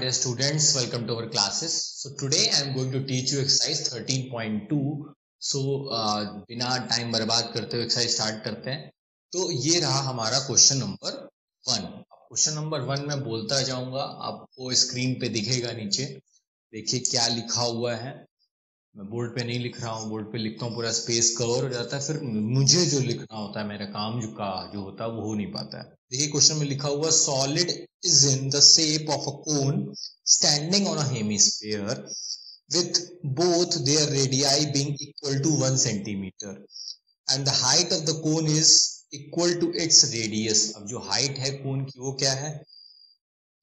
dear students, welcome to our classes. So today I am going to teach you exercise 13.2. So बिना time बर्बाद करते हुए exercise start करते हैं. तो ये रहा हमारा क्वेश्चन नंबर 1. क्वेश्चन नंबर 1 मैं बोलता जाऊंगा, आपको स्क्रीन पे दिखेगा नीचे. देखिए क्या लिखा हुआ है. मैं बोर्ड पे नहीं लिख रहा हूँ, बोर्ड पे लिखता हूँ पूरा स्पेस कवर हो जाता है, फिर मुझे जो लिखना होता है, मेरा काम जो होता है वो हो नहीं पाता है. देखिए क्वेश्चन में लिखा हुआ, solid is in the shape of a cone standing on a hemisphere with both their radii being equal to 1 centimeter and the height of the cone is equal to its radius. अब जो height है कोन की वो क्या है,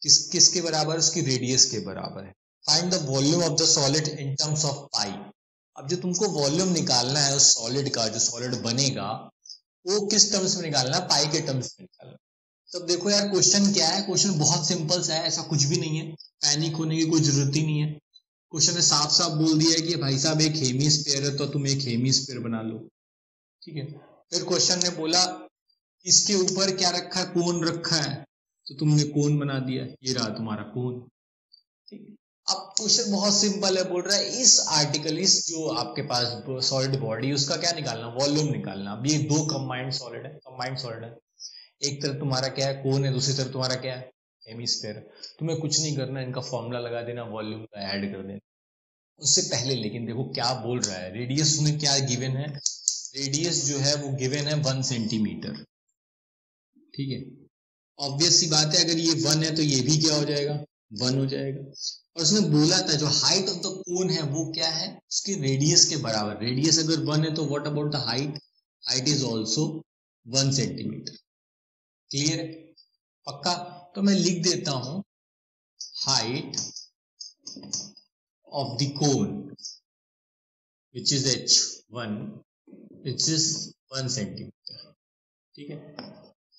किसके बराबर, उसकी रेडियस के बराबर है. Find the volume of the solid in terms of pi. अब जो तुमको वॉल्यूम निकालना है उस सॉलिड का, जो सॉलिड बनेगा वो किस टर्म्स में निकालना है, पाई के टर्म्स में निकालना. तब देखो यार क्वेश्चन क्या है, क्वेश्चन बहुत सिंपल सा है, ऐसा कुछ भी नहीं है, पैनिक होने की कोई जरूरत ही नहीं है. क्वेश्चन ने साफ साफ बोल दिया है कि भाई साहब एक हेमीस्फीयर है तो तुम एक हेमीस्फीयर बना लो. ठीक है. फिर क्वेश्चन ने बोला इसके ऊपर क्या रखा है, कोन रखा है, तो तुमने कोन बना दिया, ये रहा तुम्हारा कोन. ठीक है. अब क्वेश्चन बहुत सिंपल है, बोल रहा है इस आर्टिकल, इस जो आपके पास सॉलिड बॉडी उसका क्या निकालना, वॉल्यूम निकालना. अब ये दो कंबाइंड सॉलिड है, एक तरफ तुम्हारा क्या है, कोन है, दूसरी तरफ तुम्हारा क्या है, हेमीस्फीयर. तुम्हें कुछ नहीं करना, इनका फॉर्मूला लगा देना, वॉल्यूम का ऐड कर देना. उससे पहले लेकिन देखो क्या बोल रहा है, रेडियस में क्या गिवन है, रेडियस जो है वो गिवन है 1 सेंटीमीटर. ठीक है. ऑब्वियस सी बात है, अगर ये 1 है तो ये भी क्या हो जाएगा, 1 हो जाएगा. और उसने बोला था जो हाइट ऑफ द कोन है वो क्या है, उसके रेडियस के बराबर. रेडियस अगर 1 है तो what about the height, height is also 1 centimetre. Clear है, पक्का. तो मैं लिख देता हूं height of the cone which is h1 which is 1 centimetre. ठीक है.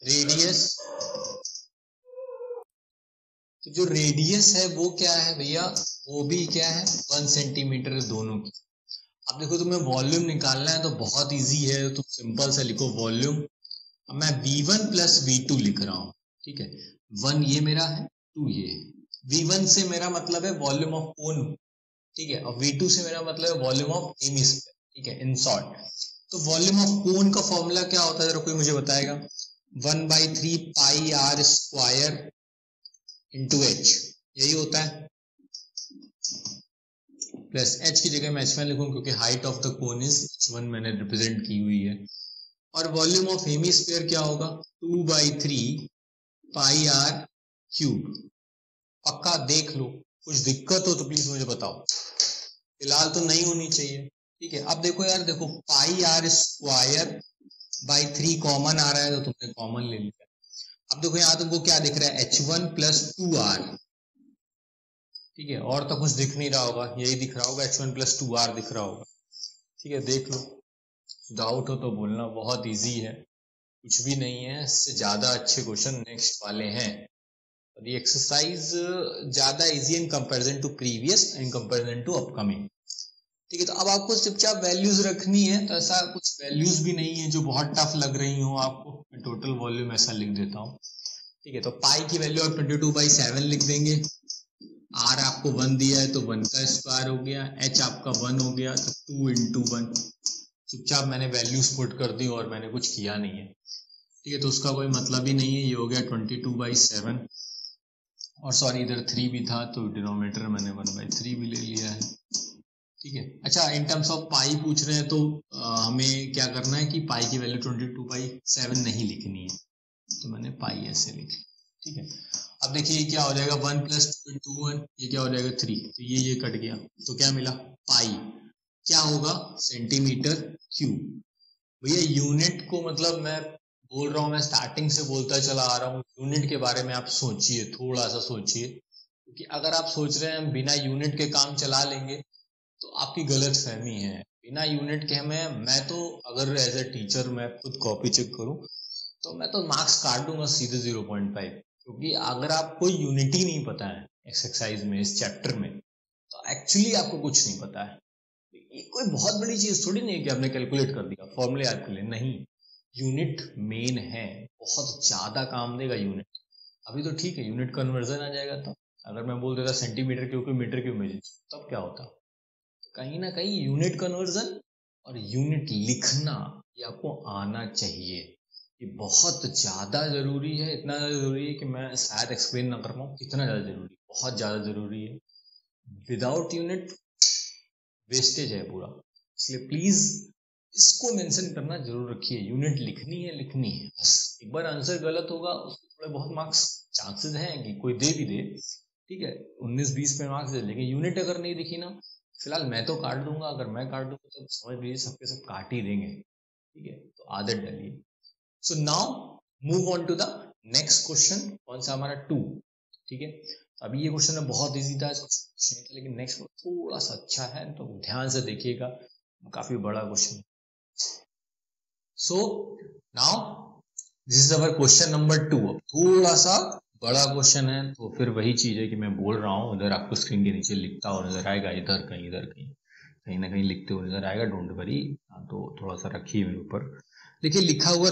रेडियस, तो जो रेडियस है वो क्या है भैया, वो भी क्या है 1 सेंटीमीटर दोनों की. अब देखो तुम्हें वॉल्यूम निकालना है तो बहुत इजी है, तुम सिंपल सा लिखो वॉल्यूम. अब मैं V1 प्लस V2 लिख रहा हूं. ठीक है. 1 ये मेरा है, 2 ये है. V1 से मेरा मतलब है वॉल्यूम ऑफ कोन. ठीक है. और V2 से मेरा मतलब है वॉल्यूम ऑफ हेमिस्फीयर. ठीक है, इन शॉर्ट. तो वॉल्यूम ऑफ कोन का फॉर्मूला क्या होता है, जरा कोई मुझे बताएगा. 1/3 pi are square into h, यही होता है. प्लस h की जगह मैं h1 लिखूं क्योंकि height of the cone is h1 मैंने रिप्रेजेंट की हुई है. और वॉल्यूम ऑफ हेमिस्फीयर क्या होगा, 2/3 पाई आर क्यूब. पक्का देख लो, कुछ दिक्कत हो तो प्लीज मुझे बताओ, फिलहाल तो नहीं होनी चाहिए. ठीक है. अब देखो यार, देखो पाई आर स्क्वायर बाई 3 कॉमन आ रहा है तो तुमने कॉमन ले लिया. अब देखो यहाँ तुमको क्या दिख रहा है, h1 प्लस 2r. ठीक है. और तो कुछ दिख नहीं रहा होगा, यही दिख रहा होगा, h1 प्लस 2r दिख रहा होगा. ठीक है. देख लो, डाउट हो तो बोलना, बहुत इजी है, कुछ भी नहीं है. इससे ज्यादा अच्छे क्वेश्चन नेक्स्ट वाले हैं. ये एक्सरसाइज ज्यादा easy in comparison to previous, in comparison to upcoming. ठीक है. तो अब आपको चुपचाप वैल्यूज रखनी है, तो ऐसा कुछ वैल्यूज भी नहीं है जो बहुत टफ लग रही हो आपको. मैं टोटल वॉल्यूम ऐसा लिख देता हूँ. ठीक है. तो पाई की वैल्यू आप 22/7 लिख देंगे. आर आपको 1 दिया है तो 1 का स्क्वायर हो गया, h आपका 1 हो गया तो 2 इंटू 1. चुपचाप मैंने वैल्यूज पुट कर दी और मैंने कुछ किया नहीं है. ठीक है. तो उसका कोई मतलब ही नहीं है, ये हो गया 22/7. और सॉरी इधर 3 भी था तो डिनोमिनेटर मैंने 1/3 भी ले लिया है. ठीक है. अच्छा, इन टर्म्स ऑफ पाई पूछ रहे हैं तो हमें क्या करना है कि पाई की वैल्यू 22/7 नहीं लिखनी है, तो मैंने पाई ऐसे लिखी. ठीक है. अब देखिए ये क्या हो जाएगा, 1 प्लस 2 इंटू 1, ये क्या हो जाएगा 3. तो ये कट गया तो क्या मिला, पाई क्या होगा, सेंटीमीटर क्यूब. भैया यूनिट को मतलब मैं बोल रहा हूँ, मैं स्टार्टिंग से बोलता चला आ रहा हूँ, यूनिट के बारे में आप सोचिए, थोड़ा सा सोचिए, क्योंकि अगर आप सोच रहे हैं बिना यूनिट के काम चला लेंगे तो आपकी गलत फहमी है. बिना यूनिट के मैं तो अगर एज ए टीचर मैं खुद कॉपी चेक करूं तो मैं तो मार्क्स काट दूंगा सीधे 0.5, क्योंकि अगर आपको यूनिटी नहीं पता है एक्सरसाइज में, इस चैप्टर में, तो एक्चुअली आपको कुछ नहीं पता है. ये कोई बहुत बड़ी चीज थोड़ी नहीं है कि आपने कैलकुलेट कर दिया, फॉर्मूले याद कर लिए, नहीं. यूनिट मेन है, बहुत ज्यादा काम देगा यूनिट. अभी तो ठीक है यूनिट कन्वर्जन आ जाएगा तो अगर मैं बोल देता सेंटीमीटर क्यूब को मीटर क्यूब में तब क्या होता? कहीं ना कहीं यूनिट कन्वर्जन और यूनिट लिखना ये आपको आना चाहिए। ये बहुत ज़्यादा ज़रूरी है, इतना ज़्यादा ज़रूरी है कि मैं शायद एक्सप्लेन ना कर पाऊँ कितना ज़्यादा ज़रूरी है, बहुत ज़्यादा ज़रूरी है। विदाउट यूनिट वेस्टेज है पूरा, इसलिए प्लीज़ इसको मेंशन करना जरूर रखिए। यूनिट लिखनी है बस। एक बार आंसर गलत होगा उसको थोड़े बहुत मार्क्स चांसेस हैं कि कोई दे भी दे, ठीक है, 19-20 पे मार्क्स दे, लेकिन यूनिट अगर नहीं दिखी ना, फिलहाल मैं तो काट दूंगा, अगर मैं काट दूंगा तो समझ लीजिए सबके सब काट ही देंगे, ठीक है, तो आदत डालिए। So now move on to the next question. कौन सा? हमारा 2, ठीक है। अभी ये क्वेश्चन बहुत इजी था, लेकिन नेक्स्ट थोड़ा सा अच्छा है, तो ध्यान से देखिएगा, काफी बड़ा question. So now this is our question number 2। अब थोड़ा सा बड़ा क्वेश्चन है, तो फिर वही चीज है कि मैं बोल रहा हूँ, इधर आपको स्क्रीन के नीचे लिखता हुआ नजर आएगा, इधर कहीं कहीं ना कहीं लिखते हुए नजर आएगा, डोंट वरी। तो थोड़ा सा रखिए मेरे ऊपर। देखिए लिखा हुआ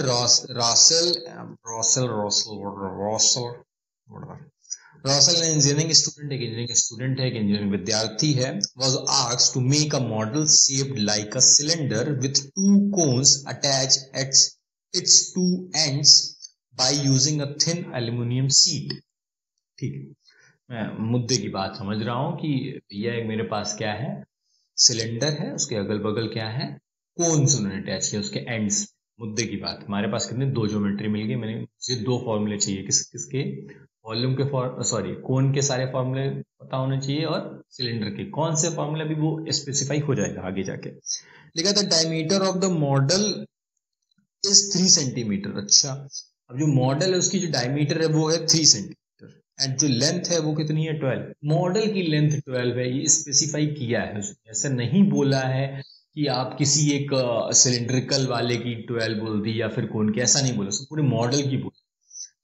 रॉसल इंजीनियरिंग स्टूडेंट है, इंजीनियरिंग विद्यार्थी है, was asked to make a model shaped like a cylinder with 2 cones attached at its 2 ends by using a thin aluminum sheet। ठीक है, मैं मुद्दे की बात समझ रहा हूं कि भैया मेरे पास क्या है, सिलेंडर है, उसके अगल बगल क्या है, कोन्स उन्होंने अटैच किया उसके एंड्स। मुद्दे की बात, हमारे पास कितने 2 ज्योमेट्री मिल गई, मुझे 2 फॉर्मूले चाहिए, किसके? वॉल्यूम के कोन के सारे फॉर्मूले पता होने चाहिए और सिलेंडर के कौन से फॉर्मूले भी वो स्पेसिफाई हो जाएगा आगे जाके। लिखा था diameter of the model is 3 centimetre. अच्छा, अब जो मॉडल है उसकी जो डायमीटर है वो है 3 सेंटीमीटर एंड जो लेंथ है वो कितनी है? 12। मॉडल की लेंथ 12 है, ये स्पेसिफाई किया है उसने, ऐसा नहीं बोला है कि आप किसी एक सिलिंड्रिकल वाले की 12 बोल दी या फिर कोन की, ऐसा नहीं बोला, सब पूरे मॉडल की बोला।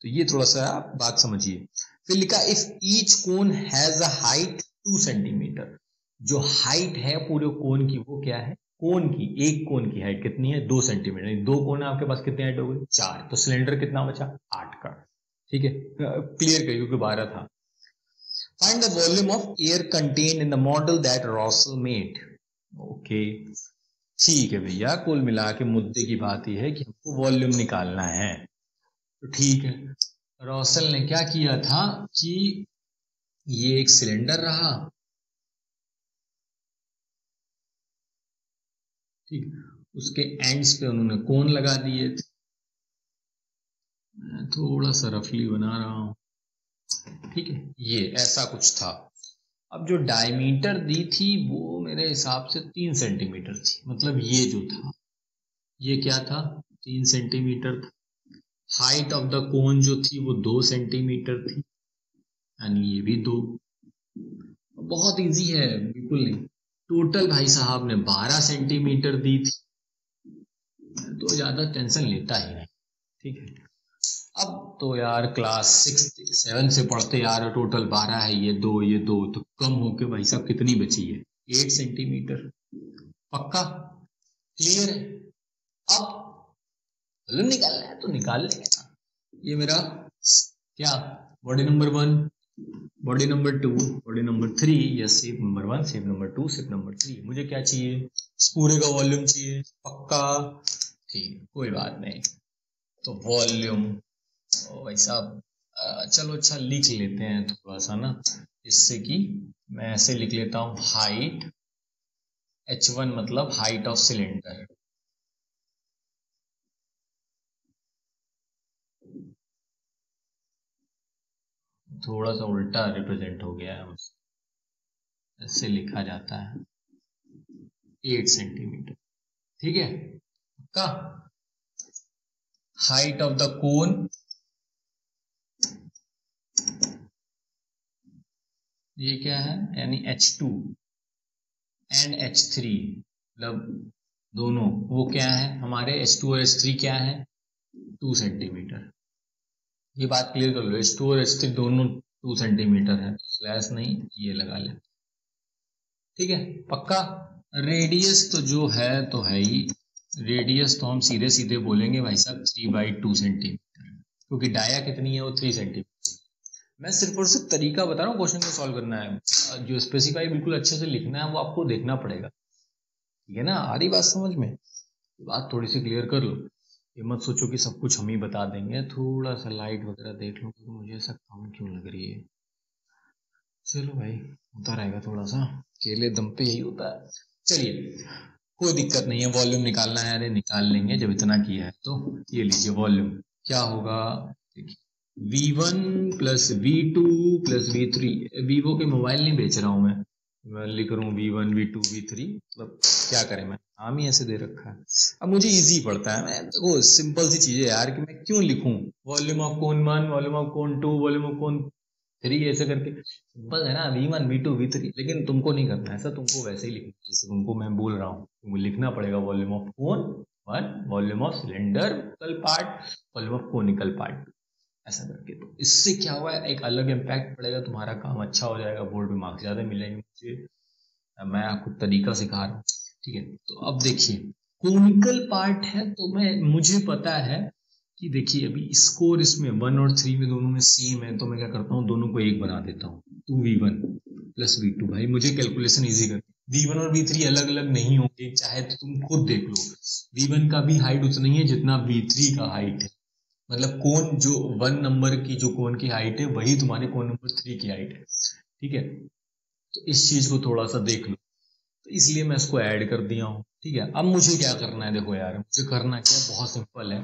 तो ये थोड़ा सा आप बात समझिए। फिर लिखा if each cone has a height 2 centimetre. जो हाइट है पूरे कोन की वो क्या है? कोन की, एक कोन की हाइट कितनी है? 2 सेंटीमीटर। 2 कोन है आपके पास, कितनी हाइट हो गई? 4। तो सिलेंडर कितना बचा? 8 का। ठीक है, क्लियर कर, क्योंकि 12 था। Find the volume of air contained in the model that रॉसल made. Okay, ठीक है भैया, कुल मिला के मुद्दे की बात यह है कि हमको वॉल्यूम निकालना है। तो ठीक है, रॉसल ने क्या किया था कि ये एक सिलेंडर रहा, ठीक, उसके एंड्स पे उन्होंने कोन लगा दिए थे। मैं थोड़ा सा रफली बना रहा हूं, ठीक है, ये ऐसा कुछ था। अब जो डायमीटर दी थी वो मेरे हिसाब से 3 सेंटीमीटर थी, मतलब ये जो था ये क्या था? 3 सेंटीमीटर था। हाइट ऑफ द कोन जो थी वो 2 सेंटीमीटर थी, यानी ये भी 2। बहुत इजी है, बिल्कुल नहीं। टोटल भाई साहब ने 12 सेंटीमीटर दी थी, तो ज्यादा टेंशन लेता ही नहीं, ठीक है। अब तो यार क्लास 6-7 से पढ़ते यार, टोटल 12 है, ये 2 तो कम होके भाई साहब कितनी बची है? 8 सेंटीमीटर। पक्का क्लियर है? अब वॉल्यूम निकालना है तो निकाल लेंगे ना। ये मेरा क्या body number 1, body number 2, body number 3, या shape number 1, shape number 2, shape number 3। मुझे क्या चाहिए? पूरे का वॉल्यूम चाहिए। पक्का? ठीक, कोई बात नहीं। तो वॉल्यूम भाई साहब चलो अच्छा लिख लेते हैं थोड़ा सा ना, इससे कि मैं ऐसे लिख लेता हूं, हाइट h1 मतलब हाइट ऑफ सिलेंडर, थोड़ा सा उल्टा रिप्रेजेंट हो गया है, ऐसे लिखा जाता है 8 सेंटीमीटर, ठीक है। का हाइट ऑफ द कोन ये क्या है, यानी h2 एंड h3, मतलब दोनों वो क्या है हमारे, h2 और h3 क्या है? 2 सेंटीमीटर। ये बात क्लियर कर लो, h2 और h3 दोनों 2 सेंटीमीटर है, स्लैश नहीं ये लगा ले, ठीक है। पक्का? रेडियस तो जो है तो है ही, रेडियस तो हम सीधे सीधे बोलेंगे भाई साहब 3/2 सेंटीमीटर, क्योंकि डाया कितनी है वो 3 सेंटीमीटर। मैं सिर्फ और सिर्फ तरीका बता रहा हूँ क्वेश्चन को सॉल्व करना है, जो स्पेसिफाई बिल्कुल अच्छे से लिखना है वो आपको देखना पड़ेगा, ठीक है ना। आ रही बात समझ में? बात थोड़ी सी क्लियर कर लो, ये मत सोचो कि सब कुछ हम ही बता देंगे। थोड़ा सा लाइट वगैरह देख लो, क्योंकि मुझे ऐसा कम क्यों लग रही है। चलो भाई, होता रहेगा थोड़ा सा, अकेले दम पे यही होता है। चलिए कोई दिक्कत नहीं है, वॉल्यूम निकालना है, अरे निकाल लेंगे जब इतना किया है तो। ये लीजिए वॉल्यूम क्या होगा, V1 plus V2 plus V3। Vivo के मोबाइल नहीं बेच रहा हूं मैं लिख रहा हूँ V1 V2 V3, मतलब क्या करें, मैं नाम ही ऐसे दे रखा है। अब मुझे इजी पड़ता है, मैं वो सिंपल सी चीजें यार कि मैं क्यों लिखूं volume of cone 1, volume of cone 2, volume of कोन 3, ऐसे करके सिंपल है ना, V1 V2 V3। लेकिन तुमको नहीं करना ऐसा, तुमको वैसे ही लिखना जैसे तुमको मैं बोल रहा हूँ, तुमको लिखना पड़ेगा volume of cone 1, volume of cylindrical part, volume of conical part, ऐसा करके। तो इससे क्या हुआ है, एक अलग इम्पैक्ट पड़ेगा, तुम्हारा काम अच्छा हो जाएगा, बोर्ड में मार्क्स ज्यादा मिलेंगे मुझे, मैं आपको तरीका सिखा रहा हूँ, ठीक है। तो अब देखिए कोनिकल पार्ट है तो मुझे पता है कि देखिए अभी स्कोर इसमें 1 और 3 में दोनों में सेम है, तो मैं क्या करता हूँ दोनों को एक बना देता हूँ, 2V1 प्लस V2। भाई मुझे कैलकुलेशन इजी कर, V1 और V3 अलग अलग नहीं होंगे, चाहे तो तुम खुद देख लो, V1 का भी हाइट उतना ही है जितना V3 का हाइट है, मतलब कोन जो 1 नंबर की जो कोन की हाइट है वही तुम्हारे कोन नंबर 3 की हाइट है, ठीक है। तो इस चीज को थोड़ा सा देख लो, तो इसलिए मैं इसको ऐड कर दिया हूँ, ठीक है। अब मुझे क्या करना है, देखो यार मुझे करना क्या, बहुत सिंपल है,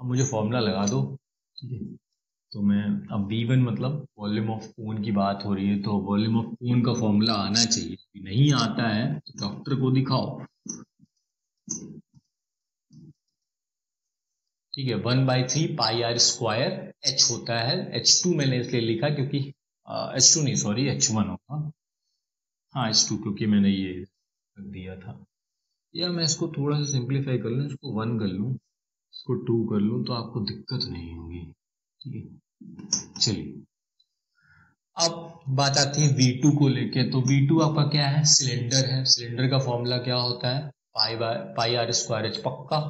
अब मुझे फॉर्मूला लगा दो, ठीक है। तो मैं अब V1 मतलब वॉल्यूम ऑफ कोन की बात हो रही है, तो वॉल्यूम ऑफ कोन का फॉर्मूला आना चाहिए, नहीं आता है तो डॉक्टर को दिखाओ, ठीक है। 1/3 पाई आर स्क्वायर H होता है, H2 मैंने इसलिए लिखा क्योंकि H2 नहीं सॉरी H1 होगा, हाँ H2, क्योंकि मैंने ये रख दिया था। या मैं इसको थोड़ा सा सिंप्लीफाई कर लूँ, इसको 1 कर लूँ, इसको 2 कर लूँ, तो आपको दिक्कत नहीं होगी, ठीक है। चलिए अब बात आती है V2 को लेके, तो V2 आपका क्या है, सिलेंडर है, सिलेंडर का फॉर्मूला क्या होता है, पाई आर स्क्वायर H, पक्का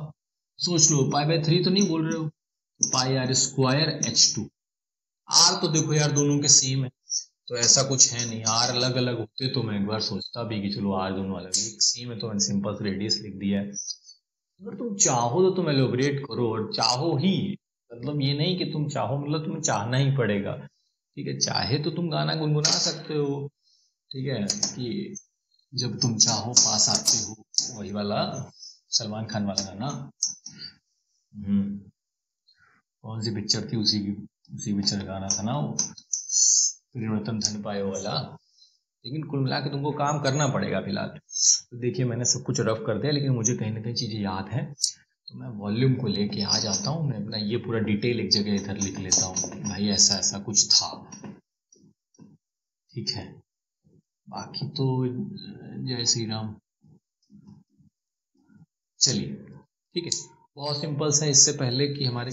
सोच लो, पाई/3 तो नहीं बोल रहे हो, पाई आर स्क्वायर H2। आर तो देखो यार दोनों के सेम है, तो ऐसा कुछ है नहीं, आर अलग अलग होते तो मैं एक बार सोचता भी कि चलो आर दोनों अलग सेम है, तो मैंने सिंपल से रेडियस लिख दिया है। अगर तुम चाहो तो तुम एलोबरेट करो, और चाहो ही मतलब ये नहीं कि तुम चाहो मतलब तुम्हें चाहना ही पड़ेगा, ठीक है। चाहे तो तुम गाना गुनगुना सकते हो, ठीक है, कि जब तुम चाहो पास आते हो, वही वाला सलमान खान वाला गाना। कौन सी पिक्चर थी, उसी पिक्चर का गाना था ना वो, परिवर्तन धन पाए वाला। लेकिन कुल मिला के तुमको काम करना पड़ेगा फिलहाल। तो देखिए मैंने सब कुछ रफ कर दिया, लेकिन मुझे कहीं ना कहीं चीजें याद है, तो मैं वॉल्यूम को लेके आ जाता हूँ, मैं अपना ये पूरा डिटेल एक जगह इधर लिख लेता हूँ, भाई ऐसा ऐसा कुछ था, ठीक है। बाकी तो जय श्री राम। चलिए ठीक है, बहुत सिंपल सा। इससे पहले कि हमारे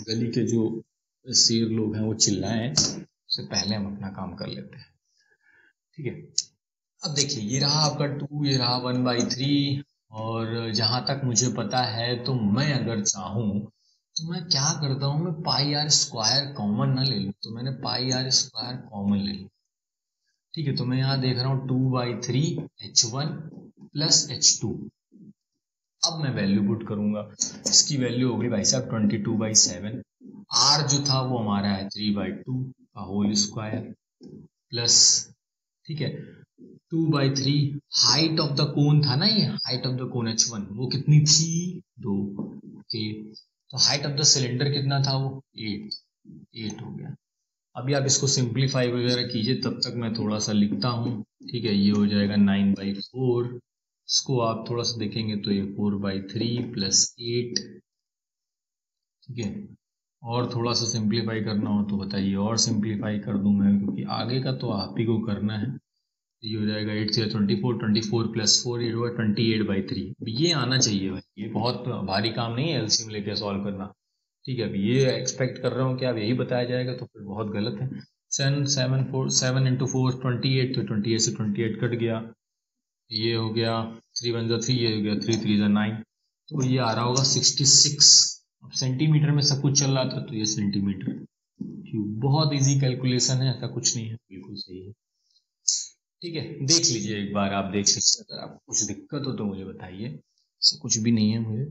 गली के जो शेर लोग हैं वो चिल्लाएं, उससे पहले हम अपना काम कर लेते हैं, ठीक है। अब देखिए ये रहा आपका 2, ये रहा 1/3, और जहां तक मुझे पता है तो मैं अगर चाहूं तो मैं क्या करता हूं, मैं पाई आर स्क्वायर कॉमन ना ले लूं, तो मैंने पाई आर स्क्वायर कॉमन ले लिया, ठीक है। तो मैं यहाँ देख रहा हूँ 2/3 H1 प्लस H2। अब मैं वैल्यू पुट करूंगा, इसकी वैल्यू होगी भाई साहब 22/7, आर जो था वो हमारा है 3/2 का होल स्क्वायर, प्लस, ठीक है, 2/3 हाइट ऑफ द कोन था ना, ये height of the cone H1 वो कितनी थी, 2, ओके। तो हाइट ऑफ द सिलेंडर कितना था, वो 8 हो गया। अभी आप इसको सिंप्लीफाई वगैरह कीजिए, तब तक मैं थोड़ा सा लिखता हूँ, ठीक है। ये हो जाएगा 9/4, इसको आप थोड़ा सा देखेंगे तो ये 4/3 प्लस 8, ठीक है। और थोड़ा सा सिंप्लीफाई करना हो तो बताइए, और सिंप्लीफाई कर दूं मैं, क्योंकि आगे का तो आप ही को करना है। ये हो जाएगा 8 से 24, 24 प्लस 4, ये होगा 28/3। ये आना चाहिए भाई, ये बहुत भारी काम नहीं है एलसीएम लेके सॉल्व करना, ठीक है। अभी ये एक्सपेक्ट कर रहा हूँ कि आप यही बताया जाएगा, तो फिर बहुत गलत है। 7 into 4 28, तो 28 से 28 कट गया, ये हो गया 3 1 3, ये हो गया 3 3 9, तो ये आ रहा होगा 66। अब सेंटीमीटर में सब कुछ चल रहा था, तो ये सेंटीमीटर, क्यूब। बहुत इजी कैलकुलेशन है, ऐसा कुछ नहीं है, बिल्कुल सही है। ठीक है, देख लीजिए एक बार, आप देख लीजिए। अगर आपको कुछ दिक्कत हो तो मुझे बताइए, ऐसा कुछ भी नहीं है। मुझे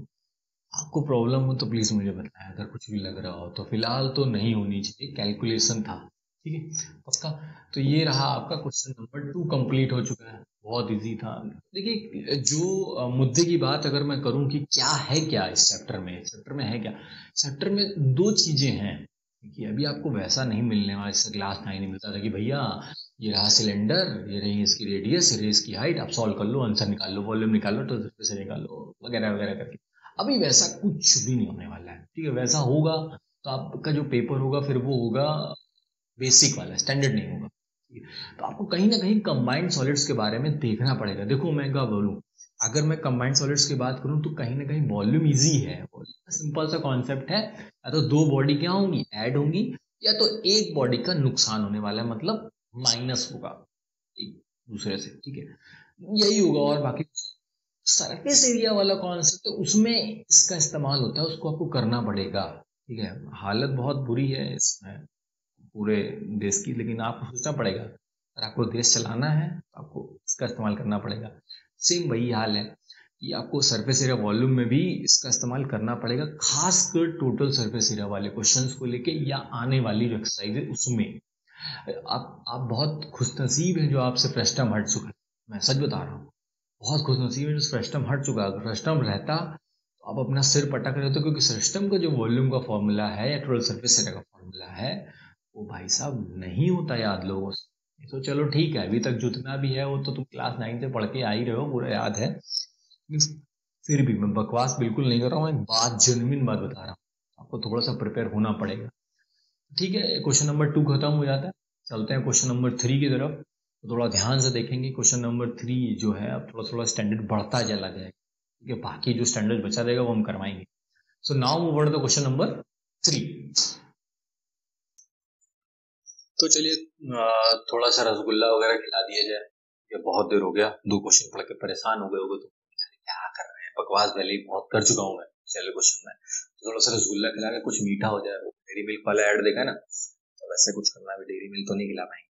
आपको प्रॉब्लम हो तो प्लीज मुझे बताएं, अगर कुछ भी लग रहा हो तो। फिलहाल तो नहीं होनी चाहिए, कैलकुलेशन था। ठीक है, पक्का। तो ये रहा आपका क्वेश्चन नंबर 2 कंप्लीट हो चुका है, बहुत इजी था। देखिए, जो मुद्दे की बात अगर मैं करूं कि क्या है, क्या इस चैप्टर में, है क्या। चैप्टर में दो चीजें हैं कि अभी आपको वैसा नहीं मिलने वाला जैसे क्लास 9 में मिलता था कि भैया ये रहा सिलेंडर, ये रही इसकी रेडियस, ये रही इसकी हाइट, आप सॉल्व कर लो, आंसर निकाल लो, वॉल्यूम निकाल लो, तो से निकाल लो, वगैरह वगैरह करके। अभी वैसा कुछ भी नहीं होने वाला है। ठीक है, वैसा होगा तो आपका जो पेपर होगा फिर वो होगा बेसिक वाला, स्टैंडर्ड नहीं होगा। तो आपको कहीं ना कहीं कंबाइंड सॉलिड्स के बारे में देखना पड़ेगा। देखो मैं क्या बोलूं, अगर मैं कंबाइंड सॉलिड्स की बात करूं तो कहीं ना कहीं वॉल्यूम इजी है। सिंपल सा कॉन्सेप्ट है, या तो दो बॉडी क्या होंगी, ऐड होंगी, या तो एक बॉडी का नुकसान होने वाला है, मतलब माइनस होगा एक दूसरे से। ठीक है, यही होगा। और बाकी सरफेस एरिया वाला कॉन्सेप्ट है, उसमें इसका इस्तेमाल होता है, उसको आपको करना पड़ेगा। ठीक है, हालत बहुत बुरी है इसमें पूरे देश की, लेकिन आपको सोचना पड़ेगा। अगर आपको देश चलाना है तो आपको इसका इस्तेमाल करना पड़ेगा। सेम वही हाल है कि आपको सरफेस एरिया वॉल्यूम में भी इसका इस्तेमाल करना पड़ेगा, खासकर टोटल सरफेस एरिया वाले क्वेश्चंस को लेके, या आने वाली जो एक्सरसाइज है उसमें। आप बहुत खुशनसीब हैं जो आपसे फ्रस्टम हट चुका है, मैं सच बता रहा हूँ। बहुत खुशनसीब है जो फ्रस्टम हट चुका है। अगर फ्रस्टम रहता तो आप अपना सिर पटक रहे होते, क्योंकि सिस्टम का जो वॉल्यूम का फॉर्मूला है या टोटल सरफेस एरिया का फॉर्मूला है वो भाई साहब नहीं होता याद लोगों से। तो चलो ठीक है, अभी तक जितना भी है वो तो तुम क्लास 9 से पढ़ के आ ही रहे हो, पूरा याद है। फिर भी मैं बकवास बिल्कुल नहीं कर रहा हूँ, एक बात जेन्युइन बात बता रहा हूँ, आपको थोड़ा सा प्रिपेयर होना पड़ेगा। ठीक है, क्वेश्चन नंबर 2 खत्म हो जाता है, चलते हैं क्वेश्चन नंबर 3 की तरफ। तो थोड़ा ध्यान से देखेंगे। क्वेश्चन नंबर 3 जो है अब थोड़ा थोड़ा स्टैंडर्ड बढ़ता चला जाएगा, ठीक है, बाकी जो स्टैंडर्ड बचा रहेगा वो हम करवाएंगे। So now move on to question number 3। तो चलिए थोड़ा सा रसगुल्ला वगैरह खिला दिया जाए, ये बहुत देर हो गया, 2 क्वेश्चन पढ़ के परेशान हो गए होगे तो क्या कर रहे हैं, बकवास पहले ही बहुत कर चुका हूँ मैं पहले क्वेश्चन में। तो थोड़ा सा रसगुल्ला खिला के कुछ मीठा हो जाए। डेयरी मिल्क वाला ऐड देखा ना, तो वैसे कुछ करना है, डेयरी मिल्क तो नहीं खिला पाएंगे,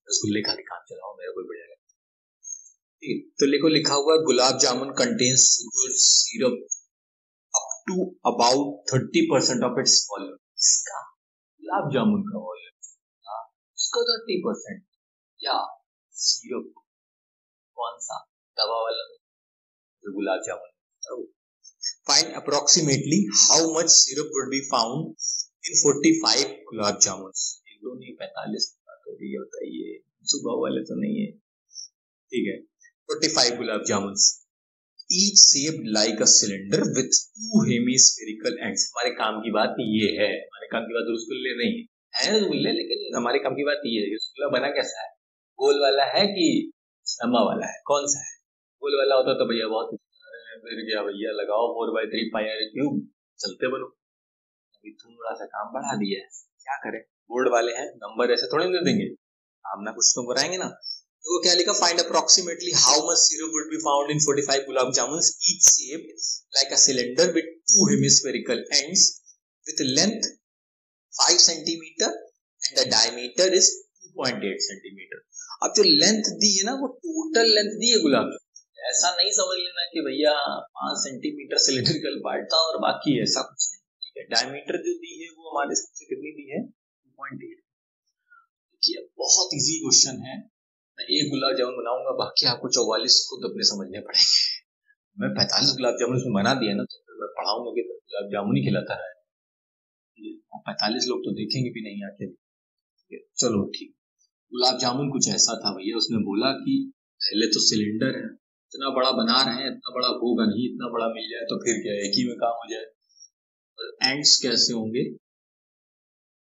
रसगुल्ले खा के काम चलाओ, मेरा कोई बढ़िया लगता। तो देखो लिखा हुआ gulab jamun contains sugar syrup up to about 30% of its volume. इसका गुलाब जामुन का वॉल्यूम उसका 30%, या सिरप कौन सा दवा वाला जो gulab jamun. Find approximately how much syrup would be found in 45 gulab jamun. 45 तो ये बताइए, सुबह वाले तो नहीं है। ठीक है, 45 गुलाब जामुन each shaped like a cylinder with 2 hemispherical ends। हमारे काम की बात ये है, हमारे काम की बात रसगुल्ले नहीं है, रसगुल्ले, लेकिन हमारे काम की बात ये है। रसगुल्ला बना कैसा है, गोल वाला है कि लंबा वाला है, कौन सा है? गोल वाला होता तो भैया बहुत फिर क्या भैया, लगाओ 4/3 पाई आर क्यूब, चलते बनो। अभी थोड़ा सा काम बढ़ा दिया है, क्या करें, बोर्ड वाले हैं, नंबर ऐसे थोड़े दे देंगे, आप ना कुछ तो कराएंगे ना। तो क्या लिखा, find approximately how much syrup would be found in 45 gulab jamun each shaped like a cylinder with 2 hemispherical ends with length 5 centimetre and the diameter is 2.8 centimetre. अब जो लेंथ दी है ना वो टोटल लेंथ दी है गुलाब जामुन, ऐसा नहीं समझ लेना कि भैया 5 सेंटीमीटर सिलेंड्रिकल पार्ट था और बाकी ऐसा कुछ नहीं। ठीक है, डायमीटर जो दी है वो हमारे सबसे कितनी दी है, 2.8। देखिए बहुत इजी क्वेश्चन है, मैं एक गुलाब जामुन बनाऊंगा, बाकी आपको 44 खुद अपने समझने पड़ेंगे। मैं 45 गुलाब जामुन उसमें बना दिया ना, तो फिर मैं पढ़ाऊंगा कि गुलाब जामुन ही खिलाता रहा है, 45 लोग तो देखेंगे भी नहीं आके। चलो ठीक, गुलाब जामुन कुछ ऐसा था भैया, उसने बोला कि पहले तो सिलेंडर है, इतना बड़ा बना रहे हैं, इतना बड़ा होगा नहीं, इतना बड़ा मिल जाए तो फिर क्या एक ही में काम हो जाए। और एंड्स कैसे होंगे,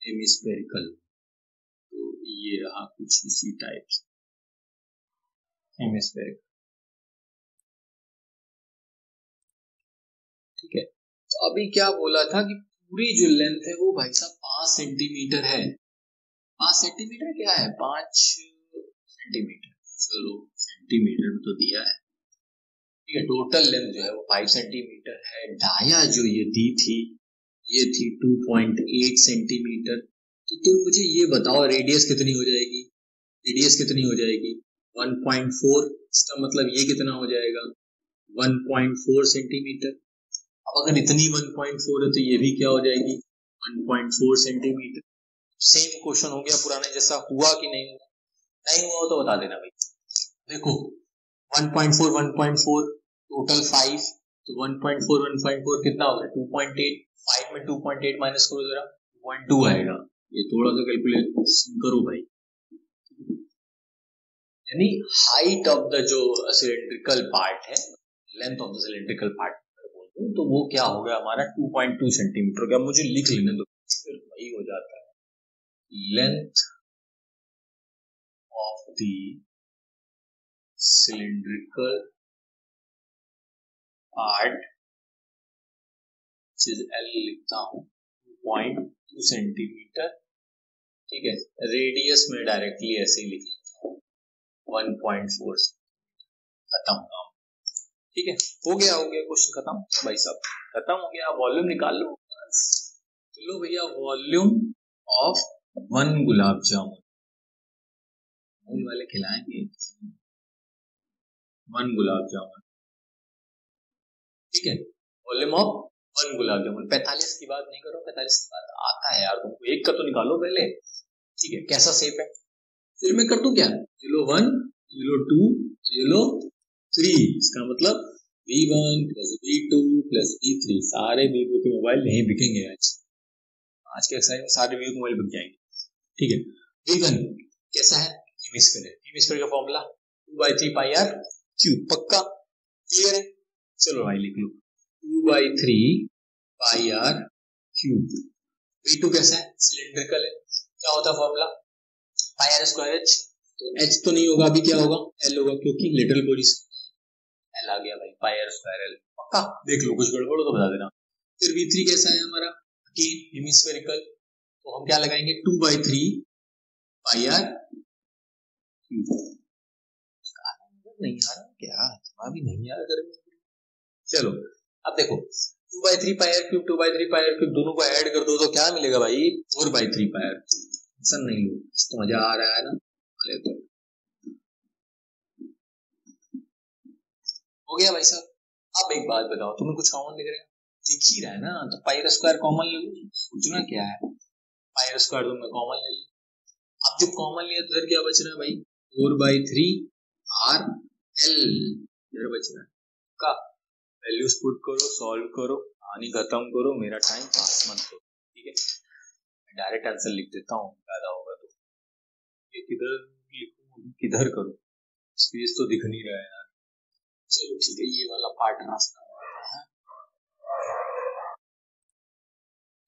हेमिस्फेरिकल, तो ये रहा कुछ इसी टाइप हेमिस्फेरिकल। ठीक है, तो अभी क्या बोला था कि पूरी जो लेंथ है वो भाई साहब 5 सेंटीमीटर है। 5 सेंटीमीटर क्या है, 5 सेंटीमीटर, चलो सेंटीमीटर में तो दिया है। ठीक है, टोटल लेंथ जो है वो 5 सेंटीमीटर है। डाया जो ये दी थी ये थी 2.8 सेंटीमीटर। तो तुम मुझे ये बताओ रेडियस कितनी हो जाएगी, रेडियस कितनी हो जाएगी 1.4, इसका मतलब ये कितना हो जाएगा 1.4 सेंटीमीटर। अब अगर इतनी 1.4 है तो ये भी क्या हो जाएगी 1.4 सेंटीमीटर। सेम क्वेश्चन हो गया पुराने जैसा, हुआ कि नहीं हुआ? नहीं हुआ हो तो बता देना भाई। देखो 1.4 1.4 टोटल 5, तो 1.4 1.4 कितना हो गया 2.8, 5 में 2.8 माइनस करो जरा 2.2 आएगा। ये थोड़ा सा कैलकुलेशन करो भाई। यानी हाइट ऑफ द जो सिलेंड्रिकल पार्ट है, length of the cylindrical part तो वो क्या हो गया हमारा 2.2 सेंटीमीटर हो गया। मुझे लिख लेने दो फिर वही हो जाता है, length of the cylindrical part L लिखता हूं 2.2 सेंटीमीटर, ठीक है। रेडियस में डायरेक्टली ऐसे ही लिख लेता हूं 1.4, खत्म काम, ठीक है। हो गया क्वेश्चन खत्म भाई साहब, खत्म हो गया। वॉल्यूम निकाल लो, चलो भैया वॉल्यूम ऑफ 1 गुलाब जामुन, मूल वाले खिलाएंगे 1 गुलाब जामुन, ठीक है। वॉल्यूम ऑफ 1 गुलाब जामुन, 45 की बात नहीं करो, 45 की बात आता है यार तुमको, एक का तो निकालो पहले, ठीक है। कैसा शेप है, फिर मैं कर दूं क्या, ये लो 1, ये लो 2, ये लो 3, इसका मतलब V1 plus V2 plus V3, सारे वीवो के मोबाइल नहीं बिकेंगे आज के एक्सरसाइज में, सारे वीवो के मोबाइल बिक जाएंगे, ठीक है। V1 कैसा है, हेमिस्फीयर है, हेमिस्फीयर का फॉर्मूला 2/3 पाई आर क्यूब, पक्का क्लियर है। चलो भाई लिख लो 2/3 पाई आर क्यूब। V2 कैसा है, सिलेंड्रिकल है, क्या होता है formula pi are square h, तो एच तो नहीं होगा, अभी क्या होगा एल होगा, क्योंकि लेटरल बॉडी एल आ गया भाई, पाई आर स्क्वायर एल, पक्का देख लो, कुछ गड़बड़ हो तो बता देना। फिर V3 कैसा है हमारा, अगेन हेमिस्फेरिकल, तो हम क्या लगाएंगे 2/3 पाई आर क्यूब। नहीं आ रहा क्या, अभी नहीं आ रहा, चलो अब देखो 2/3 pi R cube 2/3 pi R cube, दोनों को ऐड कर दो तो क्या मिलेगा भाई 4/3 पाई आर क्यूब। टेंशन नहीं लो, तो मजा आ रहा है ना, तो हो गया भाई साहब। अब एक बात बताओ, तुम्हें कुछ कॉमन दिख रहा है, दिख ही रहा है ना, तो पाई आर स्क्वायर कॉमन ले लो, पूछना क्या है, पाई आर स्क्वायर तुमने कॉमन ले ली। अब जब कॉमन लिया तो क्या बच रहा है भाई 4/3 आर एल, इधर बच रहा है का, वैल्यूज पुट करो, सॉल्व करो, कहानी खत्म करो, मेरा टाइम पास मत करो, ठीक है। मैं डायरेक्ट आंसर लिख देता हूँ, ज्यादा होगा तो ये किधर लिखूं किधर करूं, स्पेस तो दिख नहीं रहा है यार। चलो ठीक है, ये वाला पार्ट रास्ता है,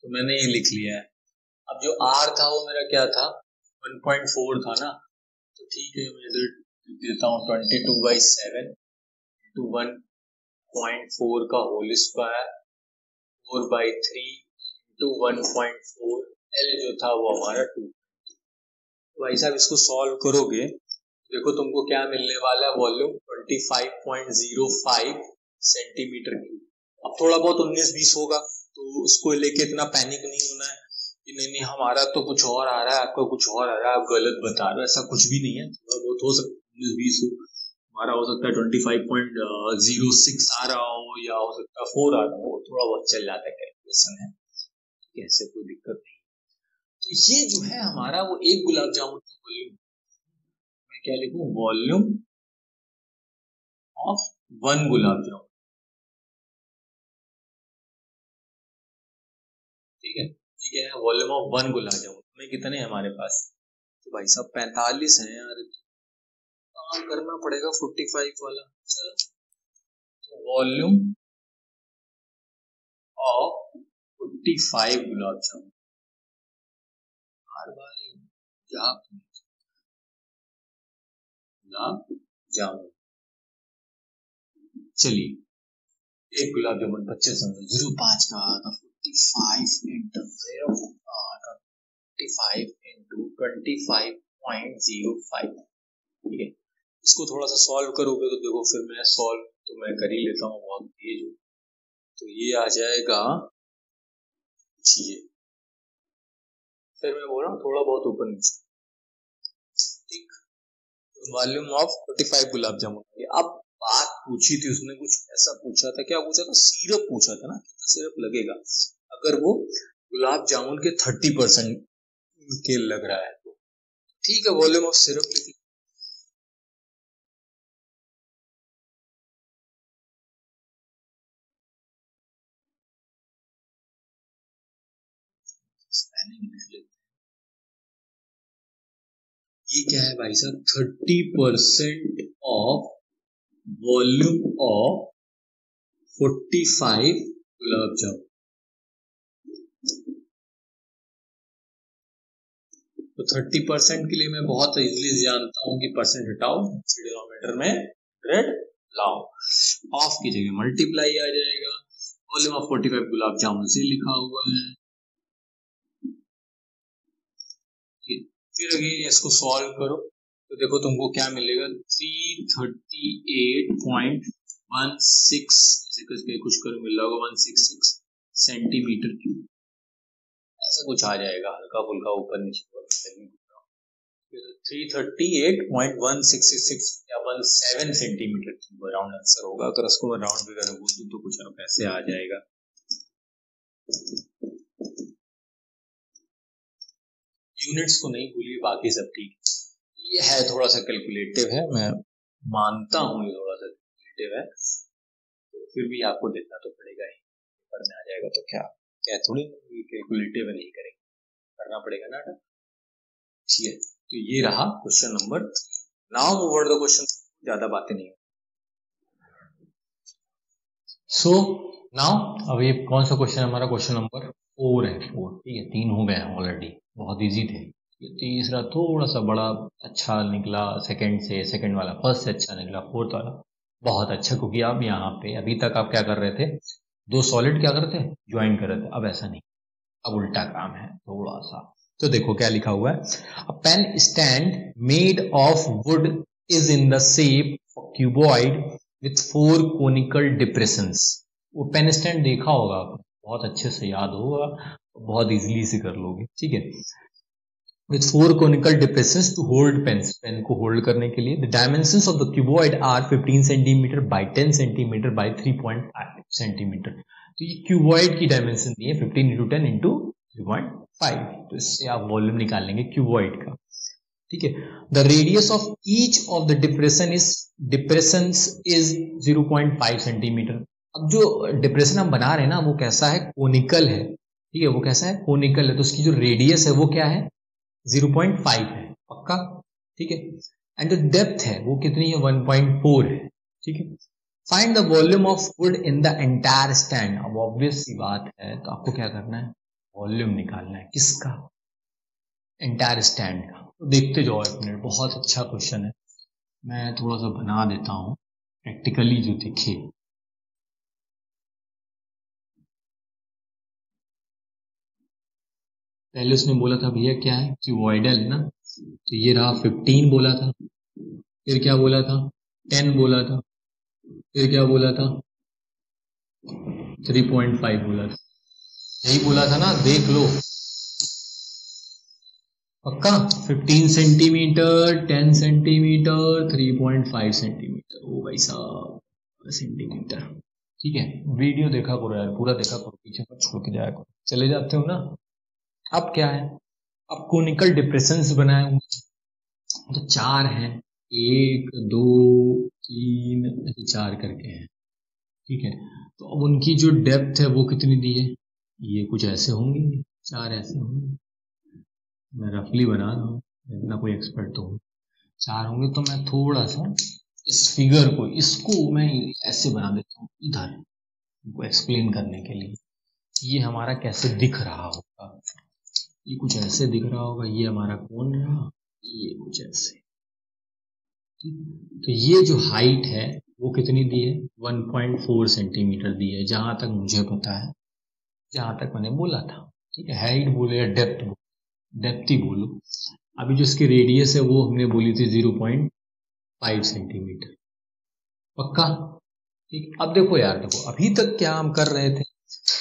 तो मैंने ये लिख लिया है। अब जो R था वो मेरा क्या था 1.4 था ना, तो ठीक है मैं इधर लिख देता हूँ 22/7 इंटू 1.4 का होल स्क्वायर 4/3 इंटू 1.4, L जो था वो हमारा 2। भाई साहब इसको सॉल्व करोगे देखो तुमको क्या मिलने वाला है, वॉल्यूम 25.05 सेंटीमीटर क्यूब। अब थोड़ा बहुत 19-20 होगा, तो उसको लेके इतना पैनिक नहीं होना है कि नहीं हमारा तो कुछ और आ रहा है, आपका कुछ और आ रहा है, आप गलत बता रहे हो, ऐसा कुछ भी नहीं है। थोड़ा बहुत हो सकता है 19-20 हो, हमारा हो सकता है 25.06 आ रहा हो, या हो सकता है 4 आ रहा हो, थोड़ा बहुत चल जाता है, कैलकुलेशन है, ऐसे कोई दिक्कत नहीं। तो ये जो है हमारा वो एक गुलाब जामुन का वॉल्यूम, क्या लिखूं वॉल्यूम ऑफ 1 गुलाब जामुन, ठीक है, ठीक है, वॉल्यूम ऑफ 1 गुलाब जामुन में कितने हैं हमारे पास, तो भाई साहब 45 हैं यार, काम करना पड़ेगा 45 वाला। चलो तो वॉल्यूम ऑफ 45 गुलाब जामुन, हर बार गुलाब जामुन, चलिए एक गुलाब जामुन 25 0.5 का था 45 इंटू 25 इंटू 25.05, ठीक है। इसको थोड़ा सा सॉल्व करोगे तो देखो, फिर मैं सॉल्व तो मैं कर ही लेता हूँ बहुत तेज, तो ये आ जाएगा चाहिए। फिर मैं बोल रहा हूँ थोड़ा बहुत ऊपर नीचे, ठीक। वॉल्यूम ऑफ 45 गुलाब जामुन। अब बात पूछी थी उसने, कुछ ऐसा पूछा था, क्या पूछा था, सिरप पूछा था ना, कितना सिरप लगेगा अगर वो गुलाब जामुन के 30% के लग रहा है तो ठीक है, वॉल्यूम ऑफ सिरप लिख। ये क्या है भाई साहब, 30% ऑफ वॉल्यूम ऑफ 45 गुलाब जामुन। तो 30% के लिए मैं बहुत इजीली जानता हूं कि परसेंट हटाओ, डिनोमिनेटर में 100 लाओ, ऑफ की जगह मल्टीप्लाई आ जाएगा। वॉल्यूम ऑफ 45 गुलाब जामुन से लिखा हुआ है। फिर अगेन इसको सॉल्व करो तो देखो तुमको क्या मिलेगा, 338.16 ऐसे करके कुछ करो, मिल रहा होगा 166 सेंटीमीटर क्यूब, ऐसा कुछ आ जाएगा, हल्का फुल्का ऊपर नीचे 338.166 या 17 सेंटीमीटर क्यूब राउंड आंसर होगा। अगर उसको मैं राउंड फिगर बोल दूं तो कुछ ऐसे आ जाएगा। यूनिट्स को नहीं भूलिए, बाकी सब ठीक है। ये है थोड़ा सा कैलकुलेटिव है, मैं मानता हूँ ये थोड़ा सा कैलकुलेटिव है, तो फिर भी आपको देखना तो पड़ेगा ही, पढ़ने आ जाएगा तो क्या क्या थोड़ी कैलकुलेटिव नहीं करेंगे, करना पड़ेगा ना। ठीक है, तो ये रहा question number. Now move on the question, ज्यादा बातें नहीं। सो नाउ अब ये कौन सा क्वेश्चन है हमारा, क्वेश्चन नंबर 4 है। 4 ठीक है, 3 हो गए ऑलरेडी, बहुत इजी थे। ये तीसरा थोड़ा सा बड़ा अच्छा निकला सेकंड से, सेकंड वाला फर्स्ट से अच्छा निकला, फोर्थ वाला बहुत अच्छा, क्योंकि आप यहाँ पे अभी तक आप क्या कर रहे थे, दो सॉलिड क्या कर रहे थे, ज्वाइन कर रहे थे। अब ऐसा नहीं, अब उल्टा काम है थोड़ा सा। तो देखो क्या लिखा हुआ है, a pen stand made of wood is in the shape of cuboid with 4 conical depressions. वो पेन स्टैंड देखा होगा आपने, बहुत अच्छे से याद होगा, बहुत इजीली से कर लोगे, ठीक है। with 4 conical depressions to hold pens, pen को होल्ड करने के लिए। the dimensions of the cuboid are 15 cm by 10 cm by 3.5 cm। तो ये क्यूबॉइड की डायमेंशन दी है 15 into 10 into 3.5, तो इससे आप वॉल्यूम निकाल लेंगे क्यूबॉइड का, ठीक है। the radius of each of the depressions is 0.5 cm। अब जो डिप्रेशन हम बना रहे हैं ना, वो कैसा है, कोनिकल है, ठीक है, वो कैसा है, कोनिकल है, तो उसकी जो रेडियस है वो क्या है, 0.5 है, पक्का, ठीक है। एंड जो डेप्थ है वो कितनी है, 1.4 है, ठीक है। Find the volume of would in the entire stand. अब ऑब्वियस सी बात है, तो आपको क्या करना है, वॉल्यूम निकालना है, किसका, एंटायर स्टैंड का। तो देखते जाओ एक मिनट, बहुत अच्छा क्वेश्चन है, मैं थोड़ा सा बना देता हूं प्रैक्टिकली जो दिखे। पहले उसने बोला था भैया क्या है, क्यूबॉइडल ना, तो ये रहा 15 बोला था, फिर क्या बोला था, 10 बोला था, फिर क्या बोला था, 3.5 बोला था, यही बोला था ना, देख लो पक्का। 15 सेंटीमीटर, 10 सेंटीमीटर, 3.5 सेंटीमीटर, ओ भाई साहब सेंटीमीटर, ठीक है। वीडियो देखा करो यार, पूरा देखा करो, पीछे मत छोड़ के जाया करो, चले जाते हो ना। अब क्या है, अब कोनिकल डिप्रेशंस बनाए हुए तो 4 हैं, 1 2 3 4 करके हैं, ठीक है। तो अब उनकी जो डेप्थ है वो कितनी दी है, ये कुछ ऐसे होंगे, 4 ऐसे होंगे, मैं रफली बना रहा हूँ, इतना कोई एक्सपर्ट तो हूँ, 4 होंगे। तो मैं थोड़ा सा इस फिगर को, इसको मैं ऐसे बना देता हूँ इधर, इनको एक्सप्लेन करने के लिए। ये हमारा कैसे दिख रहा होगा, ये कुछ ऐसे दिख रहा होगा, ये हमारा कोण रहा, ये कुछ ऐसे, तो ये जो हाइट है वो कितनी दी है, 1.4 सेंटीमीटर दी है, जहां तक मुझे पता है, जहां तक मैंने बोला था, ठीक है। हाइट बोले या डेप्थ ही बोलो। अभी जो इसकी रेडियस है वो हमने बोली थी 0.5 सेंटीमीटर, पक्का, ठीक। अब देखो यार, देखो अभी तक क्या हम कर रहे थे,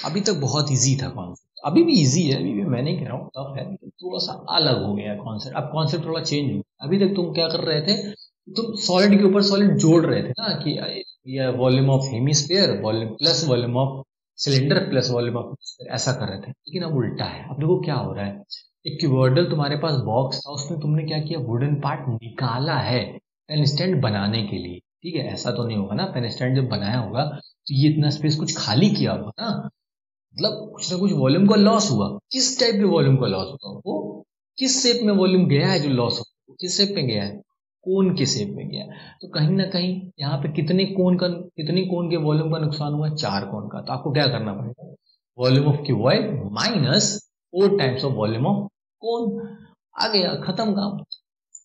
अभी तक बहुत इजी था कॉन्सेप्ट, अभी भी इजी है, अभी भी मैं नहीं कह रहा हूँ टफ है, लेकिन थोड़ा सा अलग हो गया कॉन्सेप्ट। अब कॉन्सेप्ट थोड़ा चेंज हो गया। अभी तक तुम क्या कर रहे थे, तुम सॉलिड के ऊपर सॉलिड जोड़ रहे थे ना, कि ये volume of hemisphere volume plus volume of cylinder plus volume of, ऐसा कर रहे थे। लेकिन अब उल्टा है। अब देखो क्या हो रहा है, एक क्यूबॉइडल तुम्हारे पास बॉक्स था, उसमें तुमने क्या किया, वुडन पार्ट निकाला है पेन स्टैंड बनाने के लिए। ठीक है, ऐसा तो नहीं होगा ना, पेन स्टैंड जब बनाया होगा तो ये इतना स्पेस कुछ खाली किया होगा ना, मतलब कुछ ना कुछ वॉल्यूम का लॉस हुआ। किस टाइप के वॉल्यूम का लॉस हुआ, वो किस शेप में वॉल्यूम गया है जो लॉस हुआ, किस शेप में गया है, कोन के शेप में गया है। तो कहीं ना कहीं यहाँ पे कितने कोन के वॉल्यूम का नुकसान हुआ, 4 कोन का। तो आपको क्या करना पड़ेगा, volume of cuboid minus 4 times of volume of cone. आ गया, खत्म काम।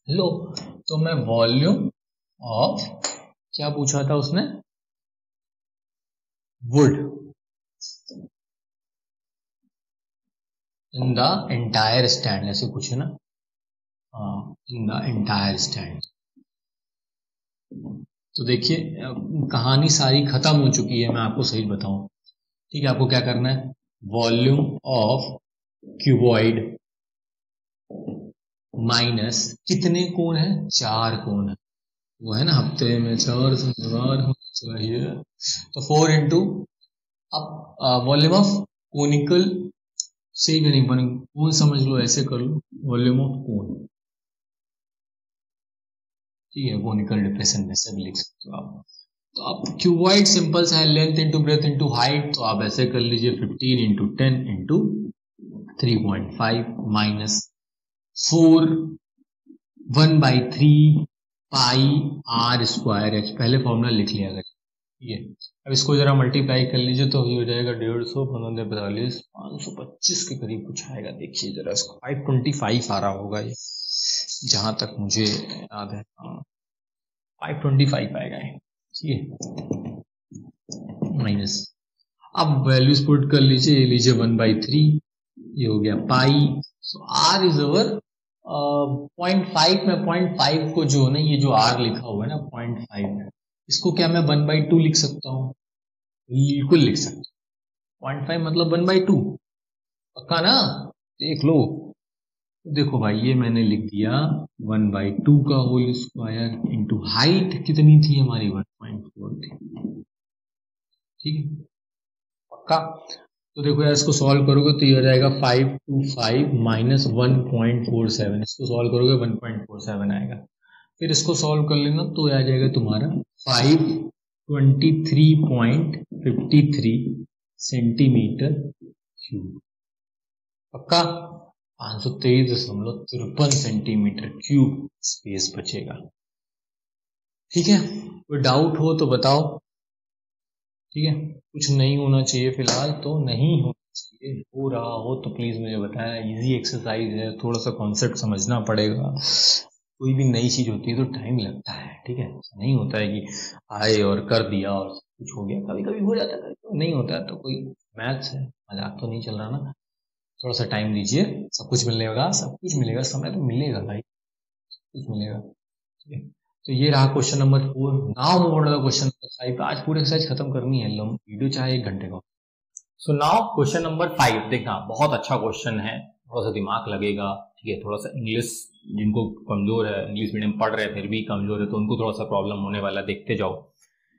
लो, तो मैं वॉल्यूम ऑफ, क्या पूछा था उसने, would in the entire stand, ऐसे कुछ है ना, इन द एंटायर स्टैंड। तो देखिए कहानी सारी खत्म हो चुकी है, मैं आपको सही बताऊं। ठीक है, आपको क्या करना है, वॉल्यूम ऑफ क्यूबॉइड माइनस कितने कोण है, 4 कोण है, वो है ना हफ्ते में 4 शनिवार होना चाहिए, तो 4 इंटू, अब वॉल्यूम ऑफ कोनिकल से भी नहीं बनेगा, कोण समझ लो, ऐसे कर लो, वॉल्यूम ऑफ कोण। ठीक है, कोनिकल डिप्रेशन में से भी लिख सकते हो आप। तो अब क्यूबॉइड सिंपल सा है, length into breadth into height, तो आप ऐसे कर लीजिए 15 into 10 into 3.5 minus 4 1/3 pi are square h, पहले फॉर्मूला लिख लिया अगर। ठीक है, अब इसको जरा मल्टीप्लाई कर लीजिए तो ये हो जाएगा 150 45 525 के करीब कुछ आएगा। देखिए जरा इसको, 525 आ रहा होगा ये, जहां तक मुझे याद है, 525 आएगा ये। ठीक है, माइनस, अब वैल्यूज पुट कर लीजिए, ये लीजिए 1/3, ये हो गया पाई। सो आर इज ओवर 0.5 में 0.5 को जो है ना, ये जो आर लिखा हुआ है ना 0.5, इसको क्या मैं 1/2 लिख सकता हूँ, बिल्कुल लिख सकता हूँ। 0.5 मतलब 1/2, पक्का ना, देख लो। देखो भाई, ये मैंने लिख दिया 1/2 का होल स्क्वायर इंटू हाइट कितनी थी हमारी, 1.4 थी। ठीक है, पक्का। तो देखो यार, इसको सॉल्व करोगे तो ये हो जाएगा 525 माइनस 1.47, इसको सॉल्व करोगे 1.47 आएगा। फिर इसको सॉल्व कर लेना तो आ जाएगा तुम्हारा 523.53 सेंटीमीटर क्यूब। पक्का, 523.53 सेंटीमीटर क्यूब स्पेस बचेगा। ठीक है, कोई डाउट हो तो बताओ। ठीक है, कुछ नहीं होना चाहिए फिलहाल, तो नहीं होना चाहिए, हो रहा हो तो प्लीज मुझे बताया। इजी एक्सरसाइज है, थोड़ा सा कॉन्सेप्ट समझना पड़ेगा। कोई भी नई चीज होती है तो टाइम लगता है। ठीक है, नहीं होता है कि आए और कर दिया और कुछ हो गया, कभी कभी हो जाता है, नहीं होता है। तो कोई मैथ्स है, मजाक तो नहीं चल रहा ना, थोड़ा सा टाइम दीजिए, सब कुछ मिलेगा, सब कुछ मिलेगा, समय तो मिलेगा भाई, कुछ मिलेगा। ठीक है, तो ये रहा question number 4। Now move on to the question number 5। आज पूरी एक्सरसाइज खत्म करनी है, वीडियो चाहे 1 घंटे का। सो नाउ क्वेश्चन नंबर 5, देखना बहुत अच्छा क्वेश्चन है, थोड़ा सा दिमाग लगेगा। ठीक है, थोड़ा सा इंग्लिश, जिनको कमजोर है, इंग्लिश मीडियम पढ़ रहे हैं फिर भी कमजोर है, तो उनको थोड़ा सा प्रॉब्लम होने वाला, देखते जाओ।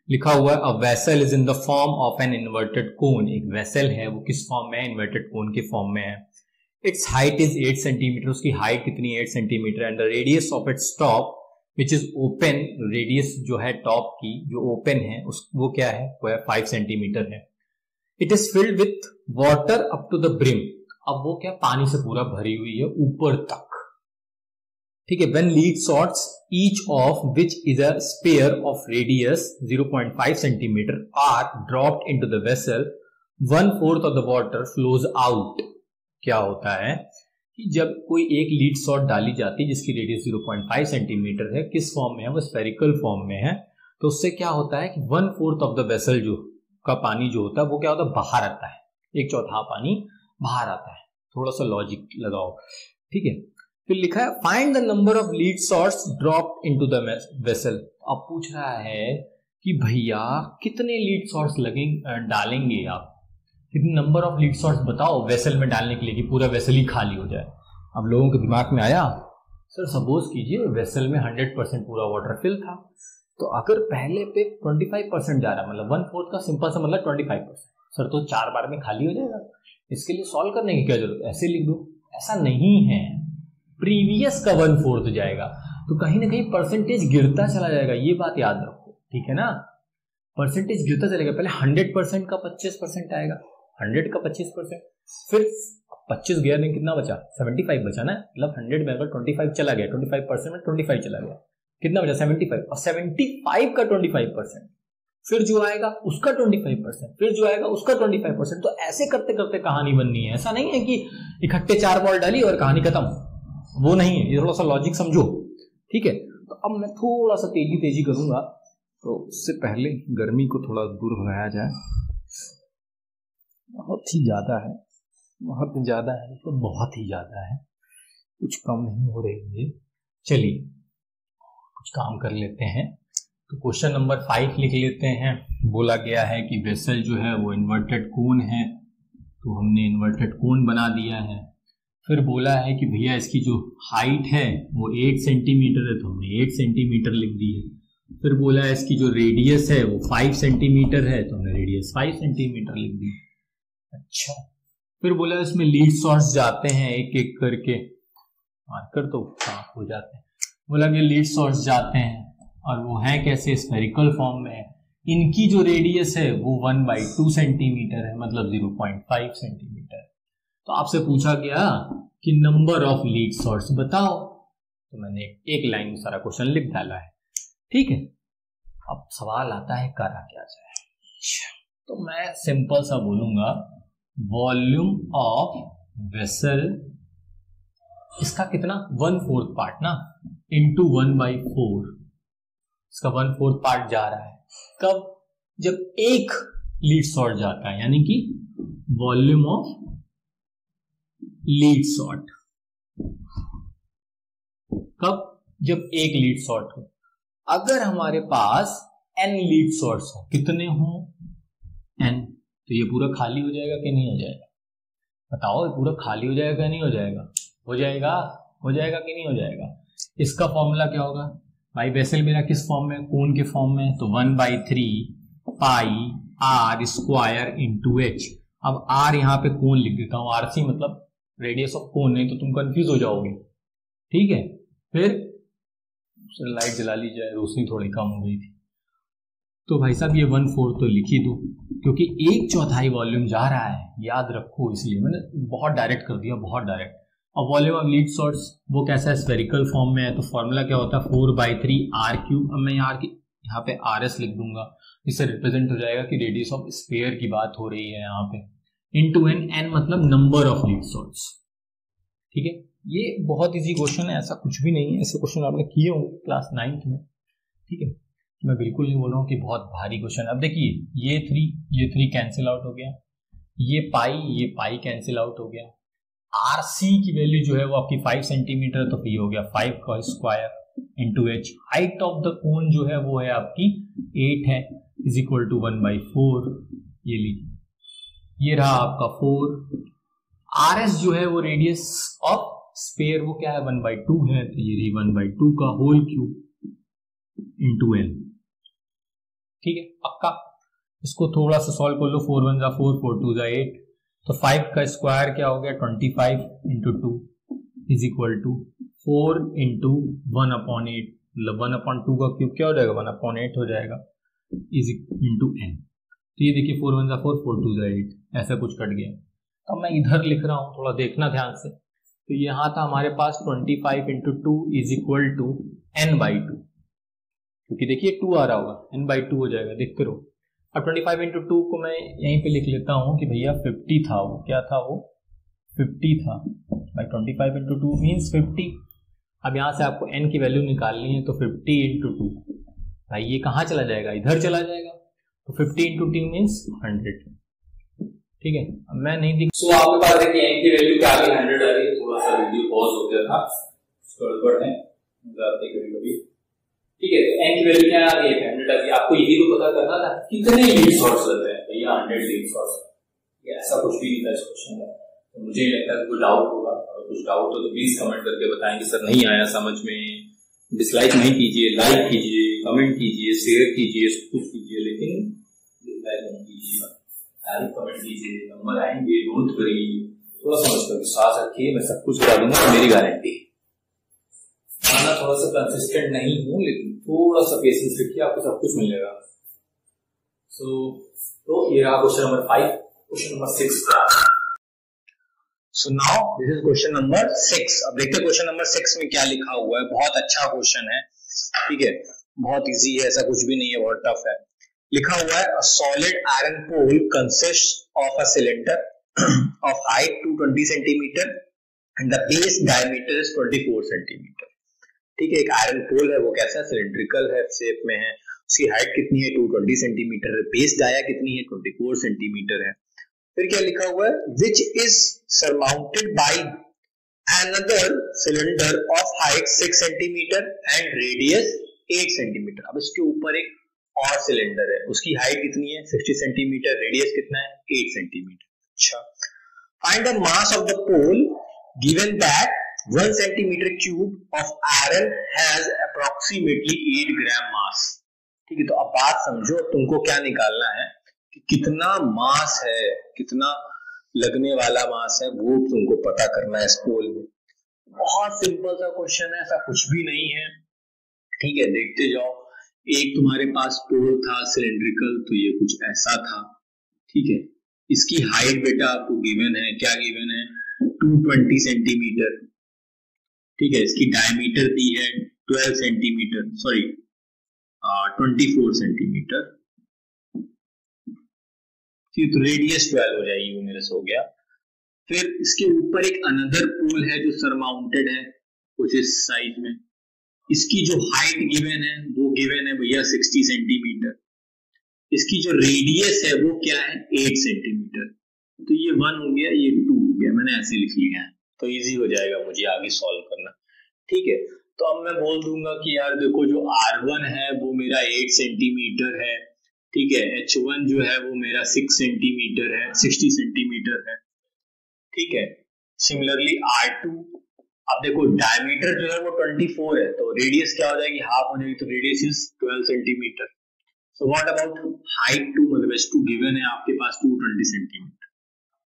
लिखा हुआ है, a vessel is in the form of an inverted कोन। एक वेसल है, वो किस फॉर्म में है, इन्वर्टेड कोन के फॉर्म में है। इट्स हाइट इज 8 सेंटीमीटर, उसकी हाइट कितनी है, 8 centimetre, and the radius of its top which is open, radius जो है टॉप की जो ओपन है वो क्या है, वो है 5 सेंटीमीटर है। It is filled with water up to the brim, अब वो क्या पानी से पूरा भरी हुई है ऊपर तक। ठीक है, when lead shots each of which is a sphere of radius 0.5 centimetre are dropped into the vessel, 1/4 of the water flows out. क्या होता है कि जब कोई एक लीड सॉर्ट डाली जाती है जिसकी रेडियस 0.5 सेंटीमीटर है, किस फॉर्म में है, वो स्फेरिकल फॉर्म में है, तो उससे क्या होता है कि 1/4 ऑफ द वेसल जो का पानी जो होता है वो क्या होता है, बाहर आता है, 1/4 पानी बाहर आता है। थोड़ा सा लॉजिक लगाओ। ठीक है, फिर लिखा है find the number of lead shots dropped into the vessel. अब पूछ रहा है कि भैया कितने लीड सॉर्ट्स डालेंगे आप, कितनी नंबर ऑफ लीड सॉर्ट्स बताओ वेसल में डालने के लिए कि पूरा वेसल ही खाली हो जाए। अब लोगों के दिमाग में आया, सर सपोज कीजिए वेसल में 100% पूरा वाटर फिल था, तो अगर पहले पे 25% जा रहा है, मतलब 1/4 का सिंपल सा मतलब 25%, सर तो 4 बार में खाली हो जाएगा, इसके लिए सॉल्व करने की क्या जरूरत है, ऐसे लिख दो। ऐसा नहीं है, प्रीवियस का 1/4 जाएगा, तो कहीं ना कहीं परसेंटेज गिरता चला जाएगा, ये बात याद रखो, ठीक है ना। परसेंटेज गिरता चलेगा, पहले 100% का 25% आएगा, 100 का 25%, फिर 25 गया नहीं, कितना बचा, 75 बचा ना, मतलब 100 में अगर 25 चला गया, 25% में 25 चला गया, कितना बचा 75, और 75 का 25%, फिर जो आएगा उसका 25%, फिर जो आएगा उसका 25%। तो ऐसे करते करते कहानी बननी है, ऐसा नहीं है कि इकट्ठे 4 बॉल डाली और कहानी खत्म, वो नहीं है, ये थोड़ा सा लॉजिक समझो, ठीक है। तो अब मैं थोड़ा सा तेजी करूंगा, तो उससे पहले गर्मी को थोड़ा दूर भगाया जाए, बहुत ही ज्यादा है, बहुत ज्यादा है, तो बहुत ही ज्यादा है, कुछ कम नहीं हो रही है। चलिए कुछ काम कर लेते हैं, तो क्वेश्चन नंबर 5 लिख लेते हैं। बोला गया है कि वेसल जो है वो इन्वर्टेड कोन है, तो हमने इन्वर्टेड कोन बना दिया है। फिर बोला है कि भैया इसकी जो हाइट है वो 8 सेंटीमीटर है, तो हमने 8 सेंटीमीटर लिख दी है। फिर बोला है इसकी जो रेडियस है वो 5 सेंटीमीटर है, तो हमने रेडियस 5 सेंटीमीटर लिख दी। अच्छा, फिर बोला इसमें लीड सॉर्ट्स जाते हैं एक एक करके, मार्कर तो साफ हो जाते हैं। बोला कि लीड सॉर्ट्स जाते हैं और वो है कैसे, स्फेरिकल फॉर्म में है। इनकी जो रेडियस है वो 1/2 सेंटीमीटर है, मतलब 0.5 सेंटीमीटर। तो आपसे पूछा गया कि नंबर ऑफ लीड सॉर्ट्स बताओ, तो मैंने एक लाइन में सारा क्वेश्चन लिख डाला है, ठीक है। अब सवाल आता है करा क्या जाए, तो मैं सिंपल सा बोलूंगा वॉल्यूम ऑफ वेसल, इसका कितना 1/4 पार्ट ना, इंटू 1/4, इसका 1/4 पार्ट जा रहा है। कब, जब एक लीड सॉर्ट जाता है, यानी कि वॉल्यूम ऑफ लीड सॉर्ट, कब, जब एक लीड सॉर्ट हो। अगर हमारे पास n लीड सॉर्ट्स हो, कितने हो n, तो ये पूरा खाली हो जाएगा कि नहीं हो जाएगा, बताओ, ये पूरा खाली हो जाएगा नहीं हो जाएगा, हो जाएगा, हो जाएगा कि नहीं हो जाएगा। इसका फॉर्मूला क्या होगा भाई, वेसल मेरा किस फॉर्म में, कोन के फॉर्म में, तो 1/3 पाई r स्क्वायर इंटू h। अब r यहाँ पे कोन लिख देता हूँ, RC मतलब रेडियस ऑफ कोन, नहीं तो तुम कंफ्यूज हो जाओगे, ठीक है। फिर लाइट जला ली जाए, रोशनी थोड़ी कम हो गई थी, तो भाई साहब ये 1/4 तो लिख ही दो, क्योंकि 1/4 वॉल्यूम जा रहा है, याद रखो, इसलिए मैंने बहुत डायरेक्ट कर दिया, बहुत डायरेक्ट। अब वॉल्यूम ऑफ लीड सॉर्ट्स वो कैसा है, स्फेरिकल फॉर्म में है, तो फॉर्मूला क्या होता है 4/3 r³। अब मैं यहाँ पे RS लिख दूंगा, इससे रिप्रेजेंट हो जाएगा कि रेडियस ऑफ स्फीयर की बात हो रही है यहाँ पे, इंटू n मतलब नंबर ऑफ लीड सॉर्ट्स, ठीक है। ये बहुत इजी क्वेश्चन है, ऐसा कुछ भी नहीं है, ऐसे क्वेश्चन आपने किए होंगे क्लास 9th में, ठीक है। मैं बिल्कुल नहीं बोल रहा हूँ कि बहुत भारी क्वेश्चन। अब देखिए ये 3 कैंसिल आउट हो गया, ये पाई कैंसिल आउट हो गया, RC की वैल्यू जो है वो आपकी 5 सेंटीमीटर, तो ये हो गया 5 का square into h। Height of the cone जो है वो है आपकी 8 है, इज इक्वल टू 1/4, ये लीजिए, ये रहा आपका 4। RS जो है वो रेडियस ऑफ स्फीयर वो क्या है 1/2 है, तो ये 1/2 का होल क्यूब इंटू n, ठीक है पक्का। इसको थोड़ा सा सॉल्व कर लो, 4 1 4, 4 2 8, तो 5 का स्क्वायर क्या हो गया 25 into 2 is equal to 4 into 1/8, मतलब 1/2 का क्यूब क्या हो जाएगा 1/8 हो जाएगा, इज इंटू n। तो ये देखिए 4 1 4, 4 2 8, ऐसा कुछ कट गया। अब मैं इधर लिख रहा हूं, थोड़ा देखना ध्यान से, तो यहाँ था हमारे पास 25 into 2 is equal to n/2, क्योंकि देखिए 2 आ रहा होगा, n/2 हो जाएगा, देखते रहो। अब 25 इंटू 2 को मैं यहीं पे लिख लेता हूँ कि भैया 50 था, वो क्या था, वो 50 था, भाई 25 इंटू 2 मीन्स 50। अब यहाँ से आपको n की वैल्यू निकालनी है, तो 50 इंटू 2, भाई ये कहाँ चला जाएगा, इधर चला जाएगा, तो 50 इंटू 2 मीन्स 100, ठीक है। अब मैं नहीं दिख, तो आपके पास देखिए n की वैल्यू क्या आ गई 100 आ गई, थोड़ा सा वीडियो पॉज हो गया था, गड़बड़ है कभी, ठीक है। तो n की वैल्यू क्या आ गई 100 आ गई। आपको यही तो पता करना था कितने लीड सॉर्ट्स लग रहे हैं, भैया 100 लीड सॉर्ट्स, ऐसा कुछ भी नहीं था इस क्वेश्चन में। तो मुझे लगता है कोई डाउट होगा, अगर कुछ डाउट हो तो प्लीज कमेंट करके बताएं कि सर नहीं आया समझ में। डिसलाइक नहीं कीजिए, लाइक कीजिए, कमेंट कीजिए, शेयर कीजिए, सब कुछ कीजिए, लेकिन डिसलाइक नहीं कीजिएगा। लाइक कमेंट कीजिए, नंबर आएंगे नोट करिए, थोड़ा समझ कर विश्वास रखिए, मैं सब कुछ करा दूंगा, मेरी गारंटी। मैं थोड़ा सा कंसिस्टेंट नहीं हूँ, लेकिन थोड़ा सा पेशेंस रखिए, आपको सब कुछ मिलेगा। तो ये रहा question number 5। Question number 6 So now this is question number 6। अब देखते हैं क्वेश्चन नंबर 6 में क्या लिखा हुआ है। बहुत अच्छा क्वेश्चन है, ठीक है, बहुत इजी है, ऐसा कुछ भी नहीं है बहुत टफ है। लिखा हुआ है a solid iron pole consists of a cylinder of height 220 centimeter and the base diameter is 24 centimeter। ठीक है, एक आयरन पोल है, वो कैसा है, सिलिंड्रिकल है, शेप में है, उसकी हाइट कितनी है 220 सेंटीमीटर है, बेस डाया कितनी है 24 सेंटीमीटर है। फिर क्या लिखा हुआ है, which is surmounted by another cylinder of height 6 centimeter and radius 8 centimeter। अब इसके ऊपर एक और सिलेंडर है, उसकी हाइट कितनी है 60 सेंटीमीटर, रेडियस कितना है 8 सेंटीमीटर। अच्छा, find the mass of the pole given that 1 centimeter cube of iron has approximately 8 gram mass। ठीक है, तो अब बात समझो, तुमको क्या निकालना है कि कितना मास है, कितना लगने वाला मास है, वो तुमको पता करना है इस पोल में। बहुत सिंपल सा क्वेश्चन है, ऐसा कुछ भी नहीं है। ठीक है, देखते जाओ। एक तुम्हारे पास पोल था सिलिंड्रिकल, तो ये कुछ ऐसा था। ठीक है, इसकी हाइट बेटा आपको गिवन है, क्या गिवन है 220 सेंटीमीटर। ठीक है, इसकी डायमीटर दी है 12 सेंटीमीटर, सॉरी 24 सेंटीमीटर। ठीक है, तो रेडियस 12 हो जाएगी, वो मेरे से हो गया। फिर इसके ऊपर एक अनदर पोल है जो सरमाउंटेड है कुछ इस साइज में, इसकी जो हाइट गिवन है वो गिवन है भैया 60 सेंटीमीटर। इसकी जो रेडियस है वो क्या है 8 सेंटीमीटर। तो ये 1 हो गया, ये 2 हो गया, मैंने ऐसे लिख लिया है, तो इजी हो जाएगा मुझे आगे सॉल्व करना। ठीक है, तो अब मैं बोल दूंगा कि यार देखो, जो R1 है वो मेरा 8 सेंटीमीटर है। ठीक है, H1 जो है वो मेरा 6 सेंटीमीटर है, 60 सेंटीमीटर है। ठीक है, सिमिलरली R2, अब देखो डायमीटर जो है वो 24 है, तो रेडियस क्या हो जाएगी, हाफ हो जाएगी, तो radius is 12 centimetre. So what about height 2, मतलब H2 गिवन है आपके पास 220 सेंटीमीटर।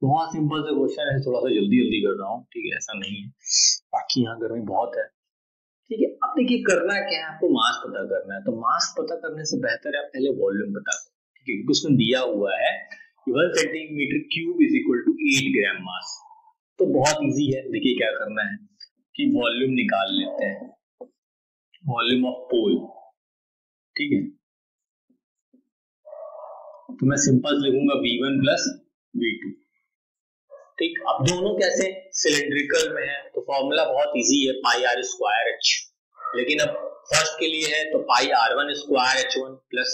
बहुत सिंपल सा क्वेश्चन है, थोड़ा सा जल्दी जल्दी कर रहा हूँ। ठीक है, ऐसा नहीं है, बाकी यहाँ गर्मी बहुत है। ठीक है, अब देखिए करना क्या है, आपको मास पता करना है। तो मास पता करने से बेहतर है आप पहले वॉल्यूम पता करो। ठीक है, क्योंकि उसमें दिया हुआ है 1 centimetre cube is equal to 8 gram mass. तो बहुत इजी है, देखिए क्या करना है कि वॉल्यूम निकाल लेते हैं, वॉल्यूम ऑफ पोल। ठीक है, तो मैं सिंपल लिखूंगा V1 प्लस V2। ठीक, अब दोनों कैसे सिलिंड्रिकल में है, तो फॉर्मूला बहुत इजी है, पाई आर स्क्वायर एच। लेकिन अब फर्स्ट के लिए है तो पाई R1 square H1 plus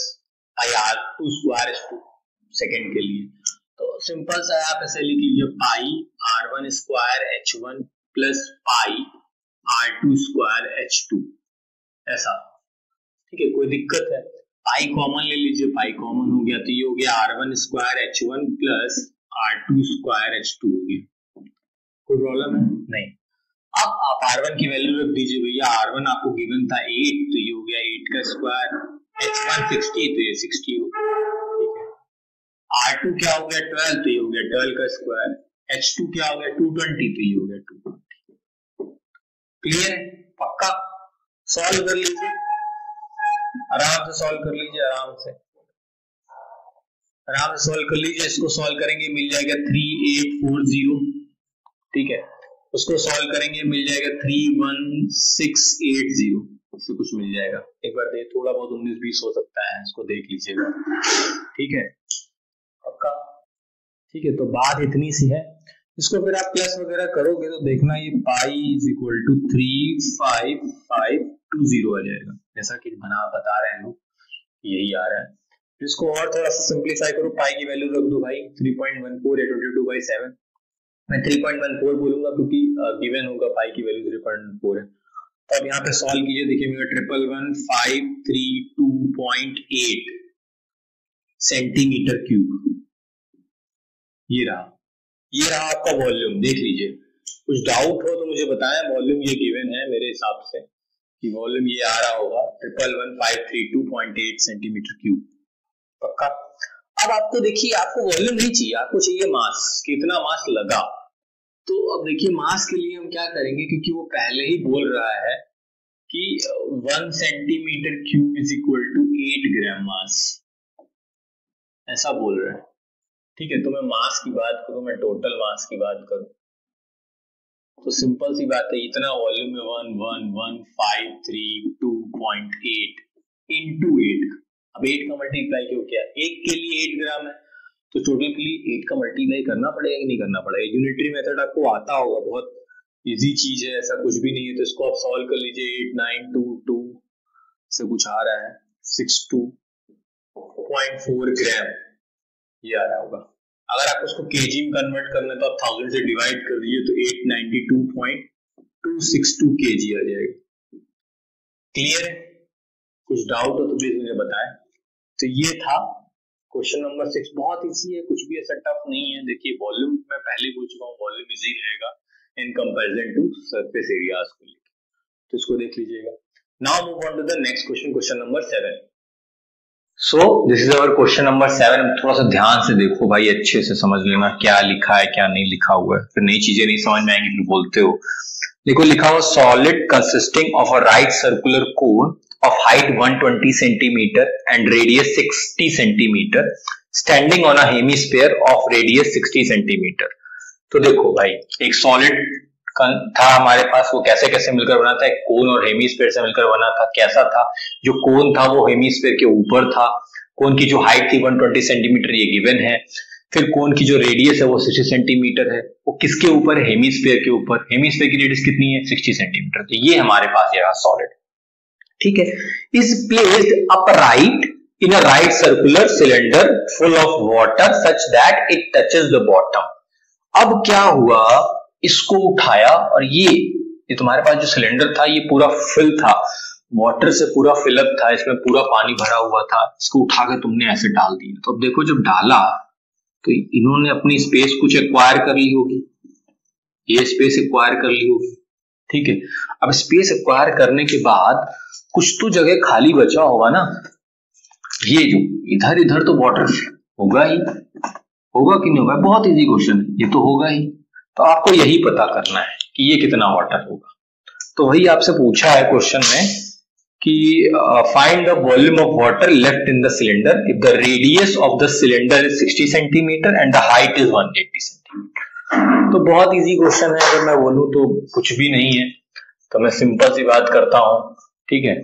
pi R2 square H2 second के लिए। तो सिंपल सा आप ऐसे लिख लीजिए, पाई R1 square H1 plus pi R2 square H2, ऐसा। ठीक है, कोई दिक्कत है, पाई कॉमन ले लीजिए, पाई कॉमन हो गया, तो ये हो गया R1 square H1 plus R2 square H2 हो गया। कोई प्रॉब्लम है नहीं। अब आप R1 की वैल्यू रख दीजिए भैया, R1 आपको गिवन था 8, तो ये हो गया 8 का स्क्वायर, H1 60, तो ये 60 हो गया। ठीक है, R2 क्या हो गया 12, तो ये हो गया 12 का स्क्वायर, H2 क्या हो गया 220, तो ये हो गया 220। क्लियर है, पक्का। सॉल्व कर लीजिए, आराम से सॉल्व कर लीजिए, आराम से सॉल्व कर लीजिए। इसको सॉल्व करेंगे मिल जाएगा 3840। ठीक है, उसको सॉल्व करेंगे मिल जाएगा 31680, इससे कुछ मिल जाएगा। एक बार दे, थोड़ा बहुत 19-20 हो सकता है, इसको देख लीजिएगा। ठीक है, पक्का। ठीक है, तो बात इतनी सी है। इसको फिर आप प्लस वगैरह करोगे तो देखना ये पाई इज इक्वल टू 35520 आ जाएगा, जैसा कि बता रहे हैं लोग, यही आ रहा है। इसको और थोड़ा सा सिंप्लीफाई करो, पाई की वैल्यू रख दो भाई 3.14 या 22/7। मैं 3.14 बोलूंगा क्योंकि गिवन होगा पाई की वैल्यू 3.4 है। तो अब यहाँ पे सॉल्व कीजिए, देखिए मेरा 111,532.8 सेंटीमीटर क्यूब, ये रहा आपका वॉल्यूम, देख लीजिए। कुछ डाउट हो तो मुझे बताएं। वॉल्यूम ये गिवन है मेरे हिसाब से कि वॉल्यूम ये आ रहा होगा 111,532.8 सेंटीमीटर क्यूब, पक्का। अब आपको देखिए, आपको वॉल्यूम नहीं चाहिए, आपको चाहिए मास, कितना मास लगा। तो अब देखिए मास के लिए हम क्या करेंगे, क्योंकि वो पहले ही बोल रहा है कि 1 centimetre cube is equal to 8 gram mass, ऐसा बोल रहा है, ठीक है। तो मैं मास की बात करूं, मैं टोटल मास की बात करूं, तो सिंपल सी बात है, इतना वॉल्यूम में 111,532.8 इंटू 8। अब 8 का मल्टीप्लाई क्यों किया, एक के लिए 8 ग्राम है तो टोटल के लिए 8 का मल्टीप्लाई करना पड़ेगा कि नहीं करना पड़ेगा। यूनिटरी मेथड आपको आता होगा, बहुत इजी चीज है, ऐसा कुछ भी नहीं है। तो इसको आप सॉल्व कर लीजिए, 8922 से कुछ आ रहा है 62.4 ग्राम, ये आ रहा होगा। अगर आप उसको केजी में कन्वर्ट करना है तो आप 1000 से डिवाइड कर दीजिए तो 892.262 केजी आ जाएगा। क्लियर है? कुछ डाउट हो तो प्लीज मुझे बताएं। तो ये था क्वेश्चन नंबर 6, बहुत इजी है, कुछ भी ऐसा टफ नहीं है। देखिए वॉल्यूम मैं पहले बोल चुका हूँ, वॉल्यूम इजी रहेगा in comparison to surface areas को लेकर, तो इसको देख लीजिएगा। Now move on to the next question, question number 7। So this is our question number 7। थोड़ा सा ध्यान से देखो भाई, अच्छे से समझ लेना क्या लिखा है क्या नहीं लिखा हुआ है, फिर नई चीजें नहीं समझ में आएंगी फिर बोलते हो। देखो लिखा हुआ, solid consisting of a right circular cone of height 120 centimeter and radius 60 centimeter standing on a hemisphere of radius 60 centimeter। तो देखो भाई, एक सॉलिड था हमारे पास, वो कैसे कैसे मिलकर बना था, एक कोन और हेमिस्फीयर से मिलकर बना था। कैसा था, जो कोन था वो हेमिस्फीयर के ऊपर था, कोन की जो हाइट थी 120 सेंटीमीटर ये गिवन है। फिर कोन की जो रेडियस है वो 60 सेंटीमीटर है, वो किसके ऊपर है, हेमिस्फीयर के ऊपर। हेमिस्फीयर की रेडियस कितनी है, 60 सेंटीमीटर। तो ये हमारे पास ये सॉलिड, ठीक है, is placed upright in a right circular cylinder full of water such that it touches the bottom. अब क्या हुआ, इसको उठाया और ये तुम्हारे पास जो सिलेंडर था ये पूरा फिल था, वाटर से पूरा फिलअप था, इसमें पूरा पानी भरा हुआ था। इसको उठा के तुमने ऐसे डाल दिया। तो अब देखो जब डाला तो इन्होंने अपनी स्पेस कुछ एक्वायर कर ली होगी, ये स्पेस एक्वायर कर ली होगी, ठीक है। अब स्पेस एक्वायर करने के बाद कुछ तो जगह खाली बचा होगा ना, ये जो इधर इधर तो वाटर होगा ही, होगा कि नहीं होगा, बहुत इजी क्वेश्चन है, ये तो होगा ही। तो आपको यही पता करना है कि ये कितना वाटर होगा। तो वही आपसे पूछा है क्वेश्चन में कि find the volume of water left in the cylinder if the radius of the cylinder is 60 centimetre and the height is 180 centimetre. तो बहुत इजी क्वेश्चन है, अगर मैं बोलूं तो कुछ भी नहीं है, तो मैं सिंपल सी बात करता हूं, ठीक है।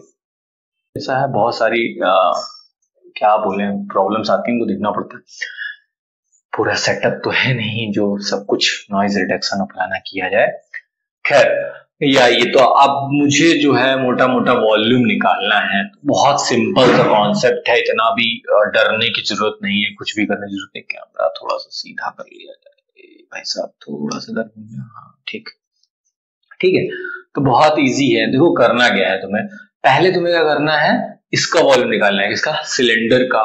ऐसा है, बहुत सारी क्या बोले प्रॉब्लम्स आती हैं, उनको देखना पड़ता है। पूरा सेटअप तो है नहीं जो सब कुछ नॉइज रिडक्शन और फलाना किया जाए। खैर, या ये तो अब मुझे जो है मोटा मोटा वॉल्यूम निकालना है। बहुत सिंपल सा कॉन्सेप्ट है, इतना भी डरने की जरूरत नहीं है, कुछ भी करने की जरूरत नहीं। कैमरा थोड़ा सा सीधा कर लिया जाए भाई साहब, थोड़ा सा इधर, हाँ ठीक है। तो बहुत इजी है, देखो करना क्या है तुम्हें, पहले तुम्हें क्या करना है, इसका वॉल्यूम निकालना है, किसका, सिलेंडर का।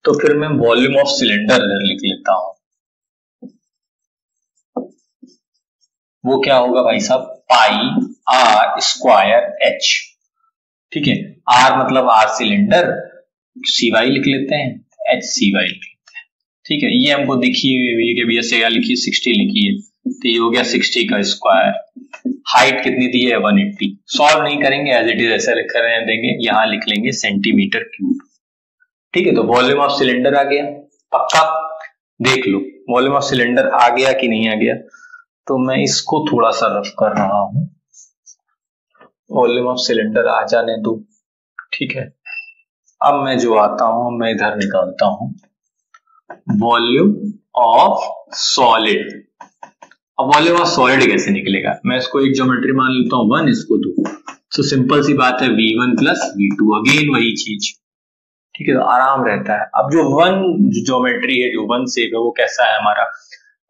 तो फिर मैं वॉल्यूम ऑफ सिलेंडर लिख लेता हूं, वो क्या होगा भाई साहब, पाई आर स्क्वायर एच, ठीक है। आर मतलब आर सिलेंडर, सी वाई लिख लेते हैं, एच सी वाई लिख लेते हैं, ठीक है। ये हमको देखिए भैया से क्या लिखिए, 60 लिखिए, तो ये हो गया 60 का स्क्वायर। हाइट कितनी दी है, 180। सॉल्व नहीं करेंगे, एज इट इज ऐसा लिख कर देंगे, यहां लिख लेंगे सेंटीमीटर क्यूब, ठीक है। तो वॉल्यूम ऑफ सिलेंडर आ गया, पक्का। देख लो वॉल्यूम ऑफ सिलेंडर आ गया कि नहीं आ गया। तो मैं इसको थोड़ा सा रफ कर रहा हूं, वॉल्यूम ऑफ सिलेंडर आ जाने दो, ठीक है। अब मैं जो आता हूं, मैं इधर निकालता हूं वॉल्यूम ऑफ सॉलिड। अब वॉल्यूम ऑफ सॉलिड कैसे निकलेगा, मैं इसको एक ज्योमेट्री मान लेता हूं 1, इसको 2। तो सिंपल सी बात है, V1 प्लस V2, अगेन वही चीज, ठीक है। तो आराम रहता है। अब जो ज्योमेट्री है, जो 1 शेप है, वो कैसा है, हमारा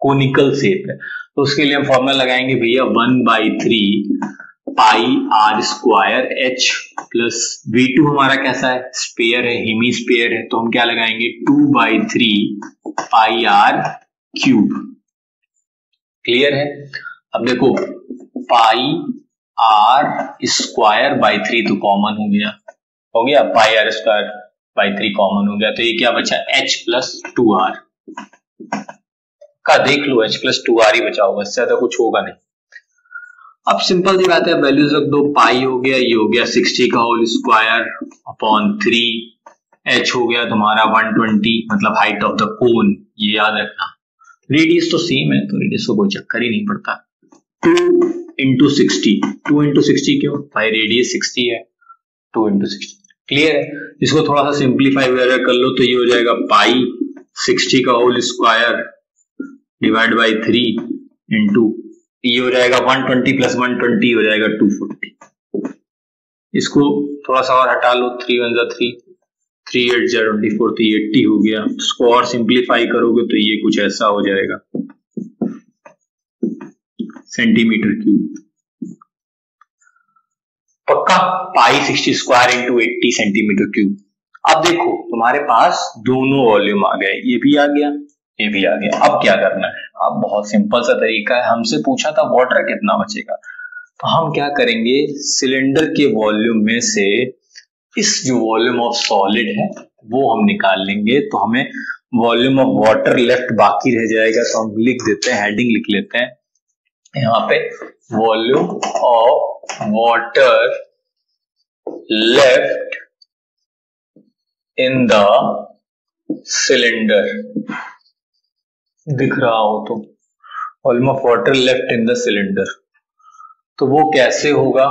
कोनिकल शेप है। तो उसके लिए हम फॉर्मूला लगाएंगे भैया 1/3 pi are square H plus V2 हमारा कैसा है, स्पेयर है, हेमी स्पेयर है, तो हम क्या लगाएंगे 2/3 पाई आर क्यूब। क्लियर है? अब देखो पाई आर स्क्वायर बाई 3 तो कॉमन हो गया, पाई आर स्क्वायर बाई 3 कॉमन हो गया, तो ये क्या बचा h प्लस 2r का, देख लो h प्लस 2r ही बचा होगा, इससे ज्यादा कुछ होगा नहीं। अब सिंपल सी बात है, वैल्यूज रख दो, पाई हो गया, ये हो गया 60 का होल स्क्वायर अपॉन 3, h हो गया तुम्हारा 120, मतलब हाइट ऑफ द कोन, ये याद रखना। रेडियस तो सेम है, तो रेडियस को कोई चक्कर ही नहीं पड़ता। 2 इंटू 60, 2 इंटू 60 क्यों भाई, रेडियस 60 है, 2 इंटू 60। क्लियर है? इसको थोड़ा सा सिंप्लीफाई वगैरह कर लो तो ये हो जाएगा पाई 60 का whole square divide by 3 into, ये हो जाएगा 120 प्लस 120 हो जाएगा 240। इसको थोड़ा सा और हटा लो, 3 1 जा 3, 3 8 जा 24, तो ये 80 हो गया। इसको और सिंप्लीफाई करोगे तो ये कुछ ऐसा हो जाएगा, सेंटीमीटर क्यूब। पक्का? पाई 60 स्क्वायर इंटू 80 सेंटीमीटर क्यूब। अब देखो तुम्हारे पास दोनों वॉल्यूम आ गए, ये भी आ गया, ये भी आ गया। अब क्या करना है? अब बहुत सिंपल सा तरीका है, हमसे पूछा था वाटर कितना बचेगा, तो हम क्या करेंगे, सिलेंडर के वॉल्यूम में से इस जो वॉल्यूम ऑफ सॉलिड है वो हम निकाल लेंगे, तो हमें वॉल्यूम ऑफ वाटर लेफ्ट बाकी रह जाएगा। तो हम लिख देते हैं, हेडिंग लिख लेते हैं यहाँ पे, volume of water left in the cylinder. दिख रहा हो तो volume of water left in the cylinder, तो वो कैसे होगा,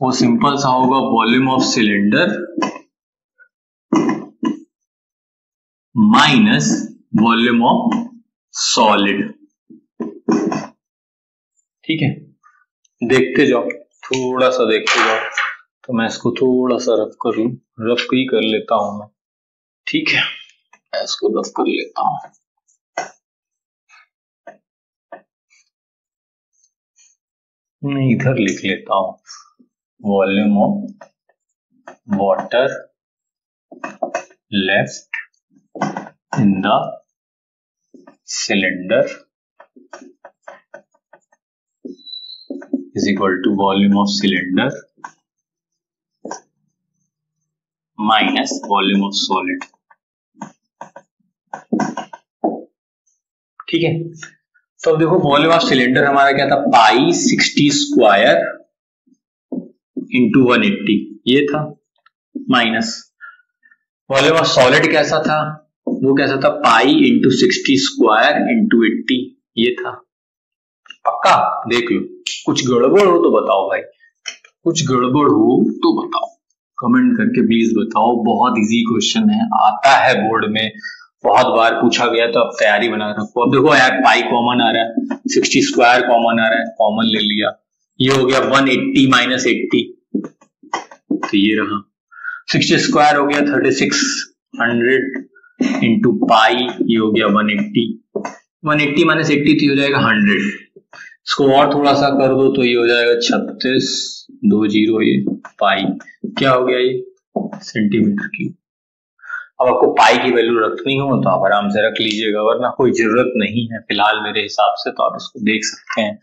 वो सिंपल सा होगा, volume of cylinder minus volume of solid. ठीक है, देखते जाओ, थोड़ा सा देखते जाओ। तो मैं इसको थोड़ा सा रफ कर लूं, रफ ही कर लेता हूं मैं। ठीक है, मैं इसको रफ कर लेता हूं। मैं इधर लिख लेता हूं, volume of water left in the cylinder is equal to volume of cylinder minus volume of solid। ठीक है, तो अब देखो वॉल्यूम ऑफ सिलेंडर हमारा क्या था, पाई 60 स्क्वायर इंटू 180 ये था, माइनस वॉल्यूम ऑफ सॉलिड कैसा था, वो कैसा था, पाई इंटू 60 स्क्वायर इंटू 80 ये था। पक्का? देख लो, कुछ गड़बड़ हो तो बताओ भाई, कुछ गड़बड़ हो तो बताओ, कमेंट करके प्लीज बताओ। बहुत इजी क्वेश्चन है, आता है बोर्ड में, बहुत बार पूछा गया, तो अब तैयारी बना रखो। अब देखो यार, पाई कॉमन आ रहा है, 60 स्क्वायर कॉमन आ रहा है, कॉमन ले लिया, ये हो गया 180 माइनस 80, तो ये रहा 60 स्क्वायर हो गया 3600 इंटू पाई, ये हो गया 180, 180 माइनस 80 तो हो जाएगा 100। इसको और थोड़ा सा कर दो तो ये हो जाएगा 36 20, ये पाई क्या हो गया, ये सेंटीमीटर क्यूब। अब आपको पाई की वैल्यू रखनी हो तो आप आराम से रख लीजिएगा, वरना कोई जरूरत नहीं है फिलहाल मेरे हिसाब से। तो आप इसको देख सकते हैं,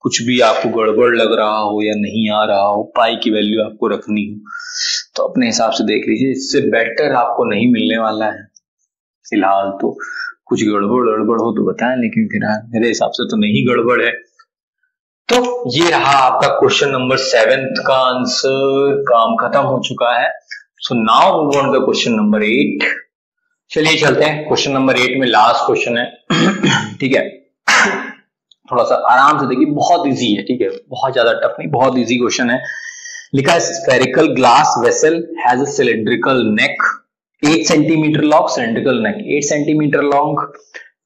कुछ भी आपको गड़बड़ लग रहा हो या नहीं आ रहा हो, पाई की वैल्यू आपको रखनी हो तो अपने हिसाब से देख लीजिए, इससे बेटर आपको नहीं मिलने वाला है फिलहाल। तो कुछ गड़बड़ हो तो बताएं, लेकिन फिलहाल मेरे हिसाब से तो नहीं गड़बड़ है। तो ये रहा आपका क्वेश्चन नंबर 7 का आंसर, काम खत्म हो चुका है। सो now move on the question number 8। चलिए चलते हैं, क्वेश्चन नंबर 8 में लास्ट क्वेश्चन है। ठीक है, थोड़ा सा आराम से देखिए, बहुत इजी है। ठीक है, बहुत ज्यादा टफ नहीं, बहुत इजी क्वेश्चन है। लिखा है spherical glass vessel has a cylindrical neck 8 centimetre long, cylindrical neck 8 centimetre long,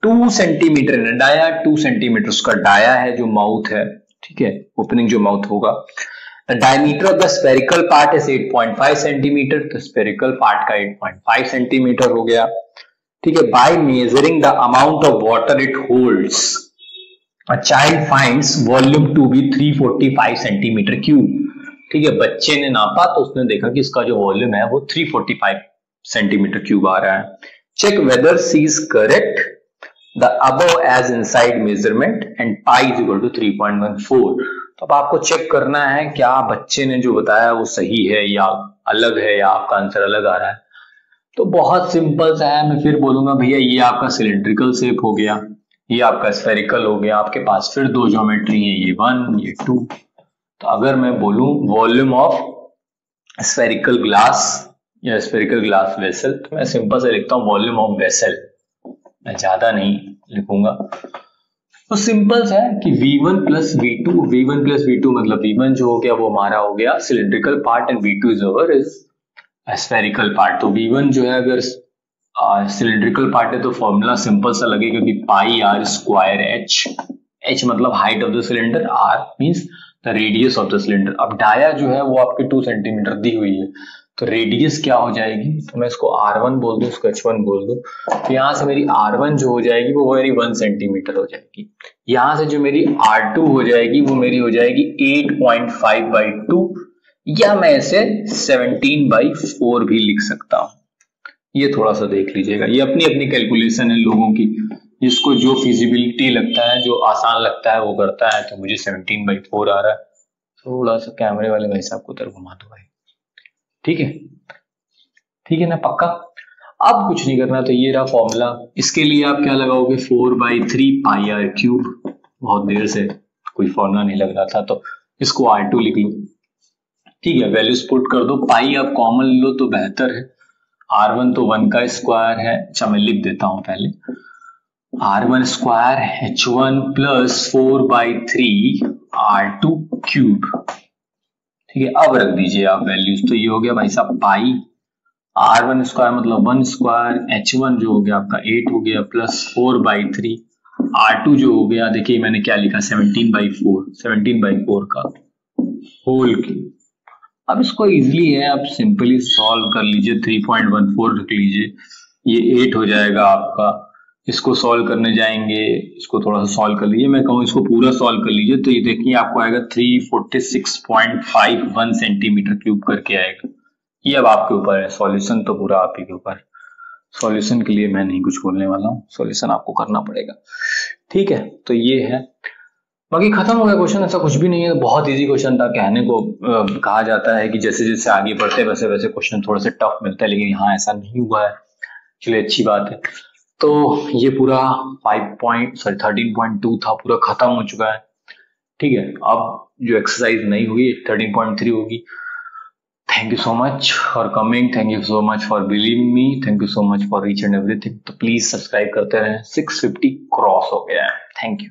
2 centimetre in dia, 2 centimetre उसका डाया है जो माउथ है। ठीक है, ओपनिंग जो माउथ होगा। The diameter of the spherical part is 8.5 centimetre, तो स्फेरिकल पार्ट का 8.5 सेंटीमीटर हो गया। ठीक है, by measuring the amount of water it holds a child finds volume to be 345 centimetre cube. ठीक है, बच्चे ने नापा तो उसने देखा कि इसका जो वॉल्यूम है वो 345 सेंटीमीटर क्यूब आ रहा है। Check whether she is correct the above as inside measurement and pi is equal to 3.14। तो अब आपको चेक करना है क्या बच्चे ने जो बताया वो सही है या अलग है या आपका आंसर अलग आ रहा है। तो बहुत सिंपल सा है, मैं फिर बोलूंगा भैया ये आपका सिलिंड्रिकल शेप हो गया, ये आपका स्फेरिकल हो गया, आपके पास फिर दो ज्योमेट्री है, ये 1 ये 2। तो अगर मैं बोलूं वॉल्यूम ऑफ स्फेरिकल ग्लास या स्फेरिकल ग्लास वेसल, तो मैं सिंपल से लिखता हूं वॉल्यूम ऑफ वेसल, मैं ज्यादा नहीं लिखूंगा। तो सिंपल सा है कि V1 plus V2, V1 plus V2 मतलब V1 जो हो गया वो हमारा हो गया cylindrical part and V2 is over is spherical part. तो V1 जो है अगर सिलिंड्रिकल पार्ट है तो फॉर्मूला सिंपल सा लगेगा कि पाई आर स्क्वायर h मतलब height of the cylinder, r means the radius of the cylinder. अब डाया जो है वो आपके 2 सेंटीमीटर दी हुई है, तो रेडियस क्या हो जाएगी, तो मैं इसको R1 बोल दूं, इसको H1 बोल दूं। तो यहां से मेरी R1 जो हो जाएगी वो मेरी 1 सेंटीमीटर हो जाएगी। यहां से जो मेरी R2 हो जाएगी वो मेरी हो जाएगी 8.5/2, या मैं इसे 17/4 भी लिख सकता हूं। ये थोड़ा सा देख लीजिएगा, ये अपनी अपनी कैलकुलेशन है लोगों की, जिसको जो फिजिबिलिटी लगता है, जो आसान लगता है वो करता है। तो मुझे 17/4 आ रहा है। थोड़ा सा कैमरे वाले भाई साहब को उधर घुमा दो भाई, ठीक है, ठीक है ना, पक्का। अब कुछ नहीं करना, तो ये रहा फॉर्मूला। इसके लिए आप क्या लगाओगे, 4/3 पाई आर क्यूब। बहुत देर से कोई फॉर्मूला नहीं लग रहा था तो इसको R2 लिख लो, ठीक है। वैल्यूज पुट कर दो, पाई आप कॉमन लो तो बेहतर है। R1 तो 1 का स्क्वायर है, अच्छा मैं लिख देता हूं पहले, R1 square H1 plus 4/3 R2 cube, ठीक है। अब रख दीजिए आप वैल्यूज, तो ये हो गया भाई साहब पाई R1 स्क्वायर मतलब 1 स्क्वायर, H1 जो हो गया आपका 8 हो गया, प्लस 4/3 R2 जो हो गया, देखिए मैंने क्या लिखा 17/4 का होल क्यूब। अब इसको इजीली है, आप सिंपली सॉल्व कर लीजिए, 3.14 रख लीजिए, ये 8 हो जाएगा आपका। इसको सॉल्व करने जाएंगे, इसको थोड़ा सा सॉल्व कर लीजिए, मैं कहूँ इसको पूरा सॉल्व कर लीजिए, तो ये देखिए आपको आएगा 346.51 सेंटीमीटर क्यूब करके आएगा। ये अब आपके ऊपर है, सॉल्यूशन तो पूरा आप ही के ऊपर। सॉल्यूशन के लिए मैं नहीं कुछ बोलने वाला हूँ, सॉल्यूशन आपको करना पड़ेगा, ठीक है। तो ये है, बाकी खत्म हो गया क्वेश्चन, ऐसा कुछ भी नहीं है, बहुत इजी क्वेश्चन था। कहने को कहा जाता है कि जैसे जैसे आगे बढ़ते वैसे वैसे क्वेश्चन थोड़े से टफ मिलता है, लेकिन यहाँ ऐसा नहीं हुआ है, चलिए अच्छी बात है। तो ये पूरा 13.2 था, पूरा खत्म हो चुका है, ठीक है। अब जो एक्सरसाइज नहीं हुई 13.3 होगी। Thank you so much for coming, thank you so much for believing me, thank you so much for each and everything. तो प्लीज सब्सक्राइब करते रहें, 650 क्रॉस हो गया है, थैंक यू।